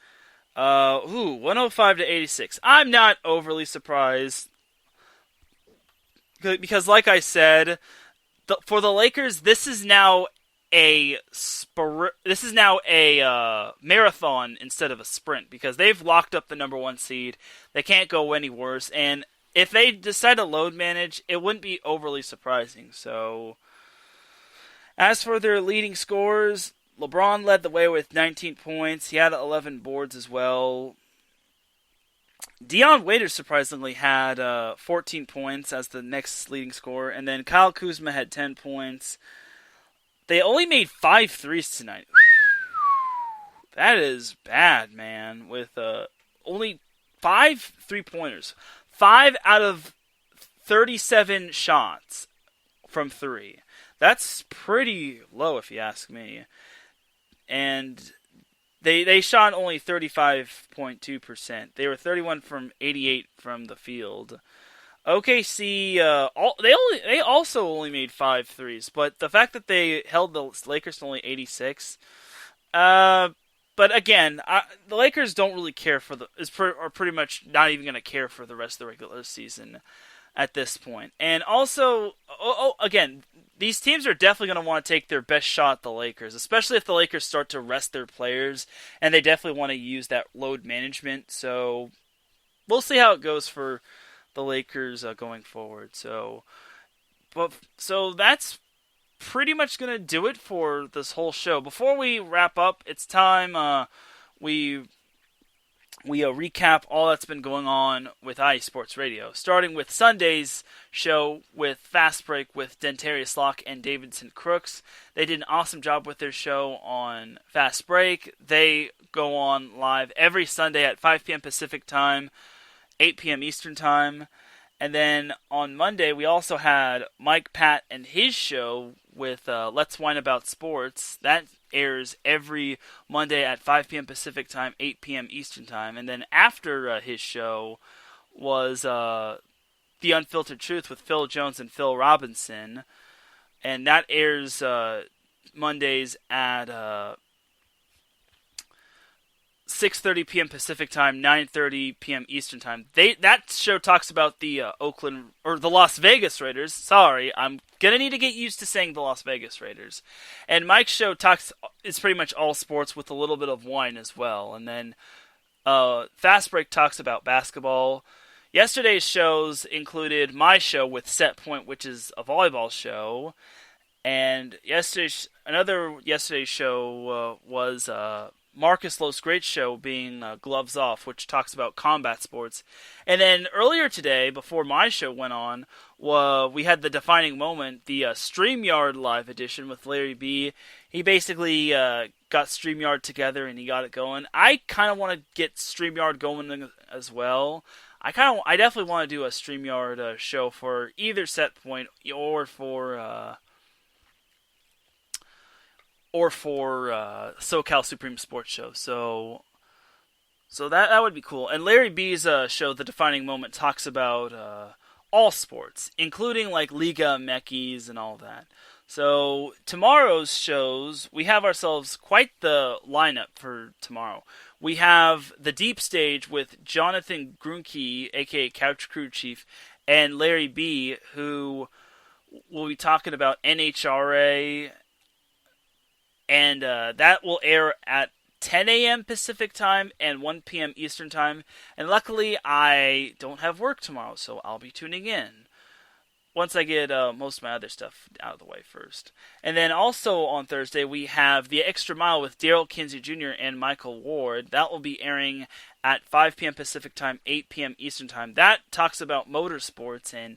105-86. I'm not overly surprised. because like I said, for the Lakers, this is now a marathon instead of a sprint, because they've locked up the number 1 seed. They can't go any worse, and if they decide to load manage, it wouldn't be overly surprising. So, as for their leading scorers, LeBron led the way with 19 points. He had 11 boards as well. Dion Waiters surprisingly had 14 points as the next leading scorer, and then Kyle Kuzma had 10 points. They only made 5 threes tonight. That is bad, man, with only 5 3-pointers. 5 out of 37 shots from 3. That's pretty low if you ask me. And they shot only 35.2%. They were 31 from 88 from the field. OKC, they also only made 5 threes, but the fact that they held the Lakers to only 86, but again, the Lakers don't really care are pretty much not even going to care for the rest of the regular season at this point. And also, again, these teams are definitely going to want to take their best shot at the Lakers, especially if the Lakers start to rest their players, and they definitely want to use that load management. So we'll see how it goes for the Lakers going forward. So that's pretty much going to do it for this whole show. Before we wrap up, it's time we recap all that's been going on with IE Sports Radio, starting with Sunday's show with Fast Break with Dentarius Locke and Davidson Crooks. They did an awesome job with their show on Fast Break. They go on live every Sunday at 5 p.m. Pacific Time, 8 p.m. Eastern Time. And then on Monday, we also had Mike Pat and his show with Let's Whine About Sports. That airs every Monday at 5 p.m. Pacific Time, 8 p.m. Eastern Time. And then after his show was The Unfiltered Truth with Phil Jones and Phil Robinson. And that airs Mondays at 6:30 p.m. Pacific Time, 9:30 p.m. Eastern Time. That show talks about the the Las Vegas Raiders. Sorry, I'm gonna need to get used to saying the Las Vegas Raiders. And Mike's show is pretty much all sports with a little bit of wine as well. And then Fast Break talks about basketball. Yesterday's shows included my show with Set Point, which is a volleyball show. And yesterday's show was Marcus Lowe's great show being Gloves Off, which talks about combat sports. And then earlier today, before my show went on, we had the defining moment, the StreamYard live edition with Larry B. He basically got StreamYard together and he got it going. I kind of want to get StreamYard going as well. I definitely want to do a StreamYard show for either Set Point or for SoCal Supreme Sports Show. So that would be cool. And Larry B's show, The Defining Moment, talks about all sports, including like Liga Mekis and all that. So tomorrow's shows, we have ourselves quite the lineup for tomorrow. We have the Deep Stage with Jonathan Grunke, aka Couch Crew Chief, and Larry B, who will be talking about NHRA. And that will air at 10 a.m. Pacific Time and 1 p.m. Eastern Time. And luckily, I don't have work tomorrow, so I'll be tuning in once I get most of my other stuff out of the way first. And then also on Thursday, we have The Extra Mile with Daryl Kinsey Jr. and Michael Ward. That will be airing at 5 p.m. Pacific Time, 8 p.m. Eastern Time. That talks about motorsports, and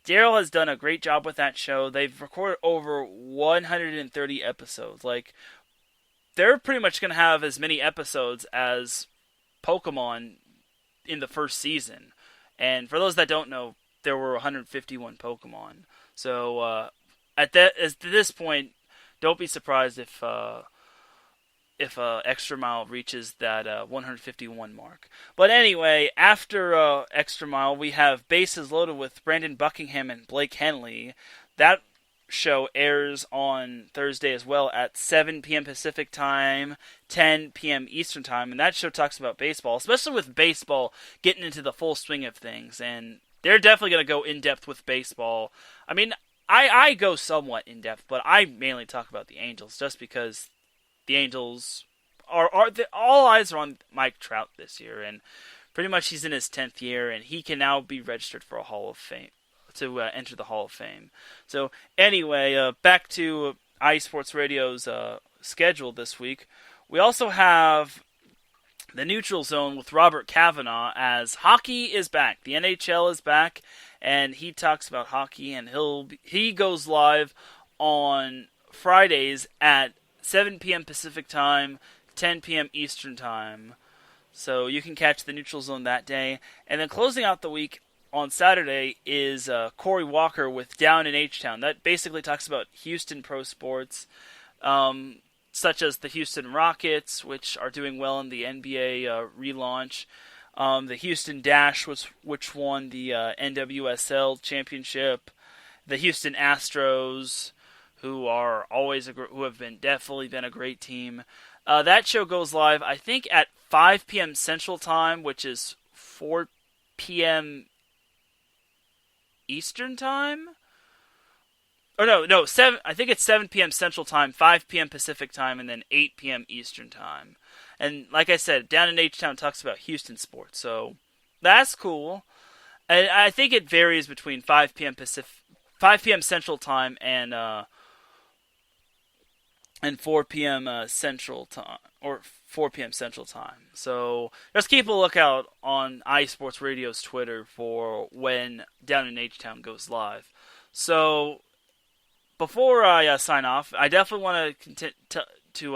Daryl has done a great job with that show. They've recorded over 130 episodes. Like, they're pretty much going to have as many episodes as Pokemon in the first season. And for those that don't know, there were 151 Pokemon. So at this point, don't be surprised if Extra Mile reaches that 151 mark. But anyway, after Extra Mile, we have Bases Loaded with Brandon Buckingham and Blake Henley. That show airs on Thursday as well at 7 p.m. Pacific Time, 10 p.m. Eastern Time. And that show talks about baseball, especially with baseball getting into the full swing of things. And they're definitely going to go in-depth with baseball. I mean, I go somewhat in-depth, but I mainly talk about the Angels just because the Angels all eyes are on Mike Trout this year, and pretty much he's in his 10th year, and he can now be registered for a Hall of Fame, to enter the Hall of Fame. So anyway, back to iSports Radio's schedule this week. We also have the Neutral Zone with Robert Kavanaugh, as hockey is back. The NHL is back, and he talks about hockey, and he goes live on Fridays at 7 p.m. Pacific Time, 10 p.m. Eastern Time. So you can catch the Neutral Zone that day. And then closing out the week on Saturday is Corey Walker with Down in H-Town. That basically talks about Houston pro sports, such as the Houston Rockets, which are doing well in the NBA relaunch. The Houston Dash, which won the NWSL championship. The Houston Astros, who have definitely been a great team. That show goes live, I think, at 5 p.m. Central Time, which is 4 p.m. Eastern Time. Or no, 7. I think it's 7 p.m. Central Time, 5 p.m. Pacific Time, and then 8 p.m. Eastern Time. And like I said, Down in H-Town talks about Houston sports, so that's cool. And I think it varies between 5 p.m. Central Time and 4 p.m. Central Time, or 4 p.m. Central Time. So just keep a lookout on iSports Radio's Twitter for when Down in H-Town goes live. So before I sign off, I definitely want to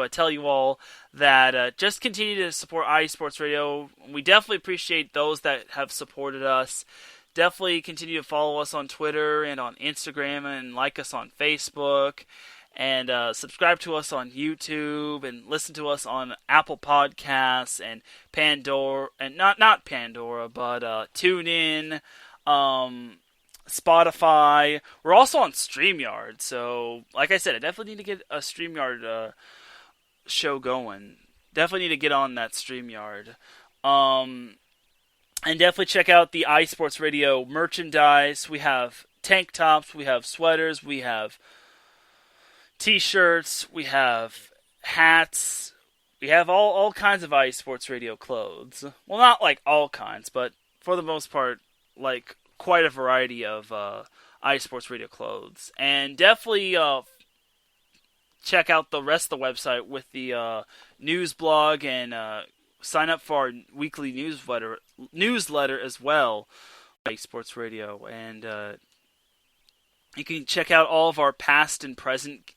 tell you all that just continue to support iSports Radio. We definitely appreciate those that have supported us. Definitely continue to follow us on Twitter and on Instagram, and like us on Facebook, and subscribe to us on YouTube, and listen to us on Apple Podcasts and Pandora, and not Pandora, but TuneIn, Spotify. We're also on StreamYard, so like I said, I definitely need to get a StreamYard show going. Definitely need to get on that StreamYard. And definitely check out the iSports Radio merchandise. We have tank tops, we have sweaters, we have t-shirts, we have hats, we have all kinds of iSports Radio clothes. Well, not like all kinds, but for the most part, like quite a variety of iSports Radio clothes. And definitely check out the rest of the website with the news blog, and sign up for our weekly newsletter as well, iSports Radio. And you can check out all of our past and present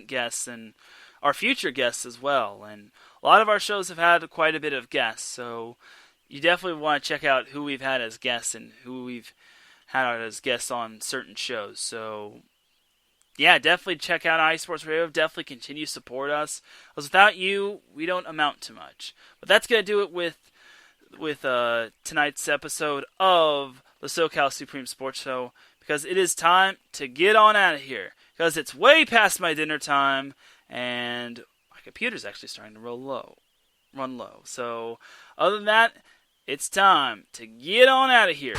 guests, and our future guests as well. And a lot of our shows have had quite a bit of guests, so you definitely want to check out who we've had as guests and who we've had as guests on certain shows. So yeah, definitely check out iSports Radio. Definitely continue to support us, because without you, we don't amount to much. But that's going to do it with tonight's episode of the SoCal Supreme Sports Show, because it is time to get on out of here, because it's way past my dinner time, and my computer's actually starting to run low. So other than that, it's time to get on out of here.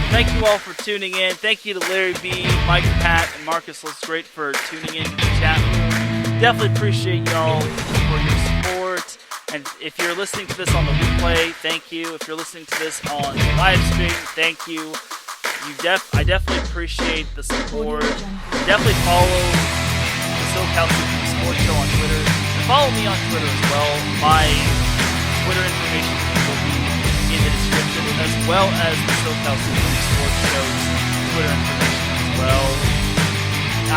Thank you all for tuning in. Thank you to Larry B, Mike, Pat, and Marcus Let's for tuning in to the chat room. Definitely appreciate y'all for your support. And if you're listening to this on the replay, thank you. If you're listening to this on the live stream, thank you. I definitely appreciate the support. Definitely follow the SoCal Supreme Sports Show on Twitter. And follow me on Twitter as well. My Twitter information will be in the description, as well as the SoCal Supreme Sports Show's Twitter information as well.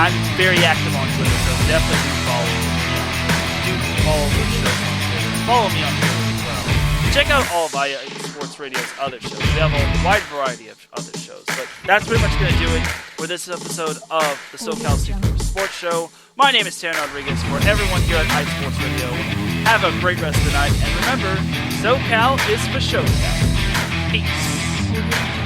I'm very active on Twitter, so definitely do follow the show on Twitter. Follow me on Twitter as well. Check out all of iSports Radio's other shows. We have a wide variety of other shows, but that's pretty much going to do it for this episode of the SoCal Supreme Sports Show. My name is Teran Rodriguez. For everyone here at iSports Radio, have a great rest of the night, and remember, SoCal is for SoCal. Peace.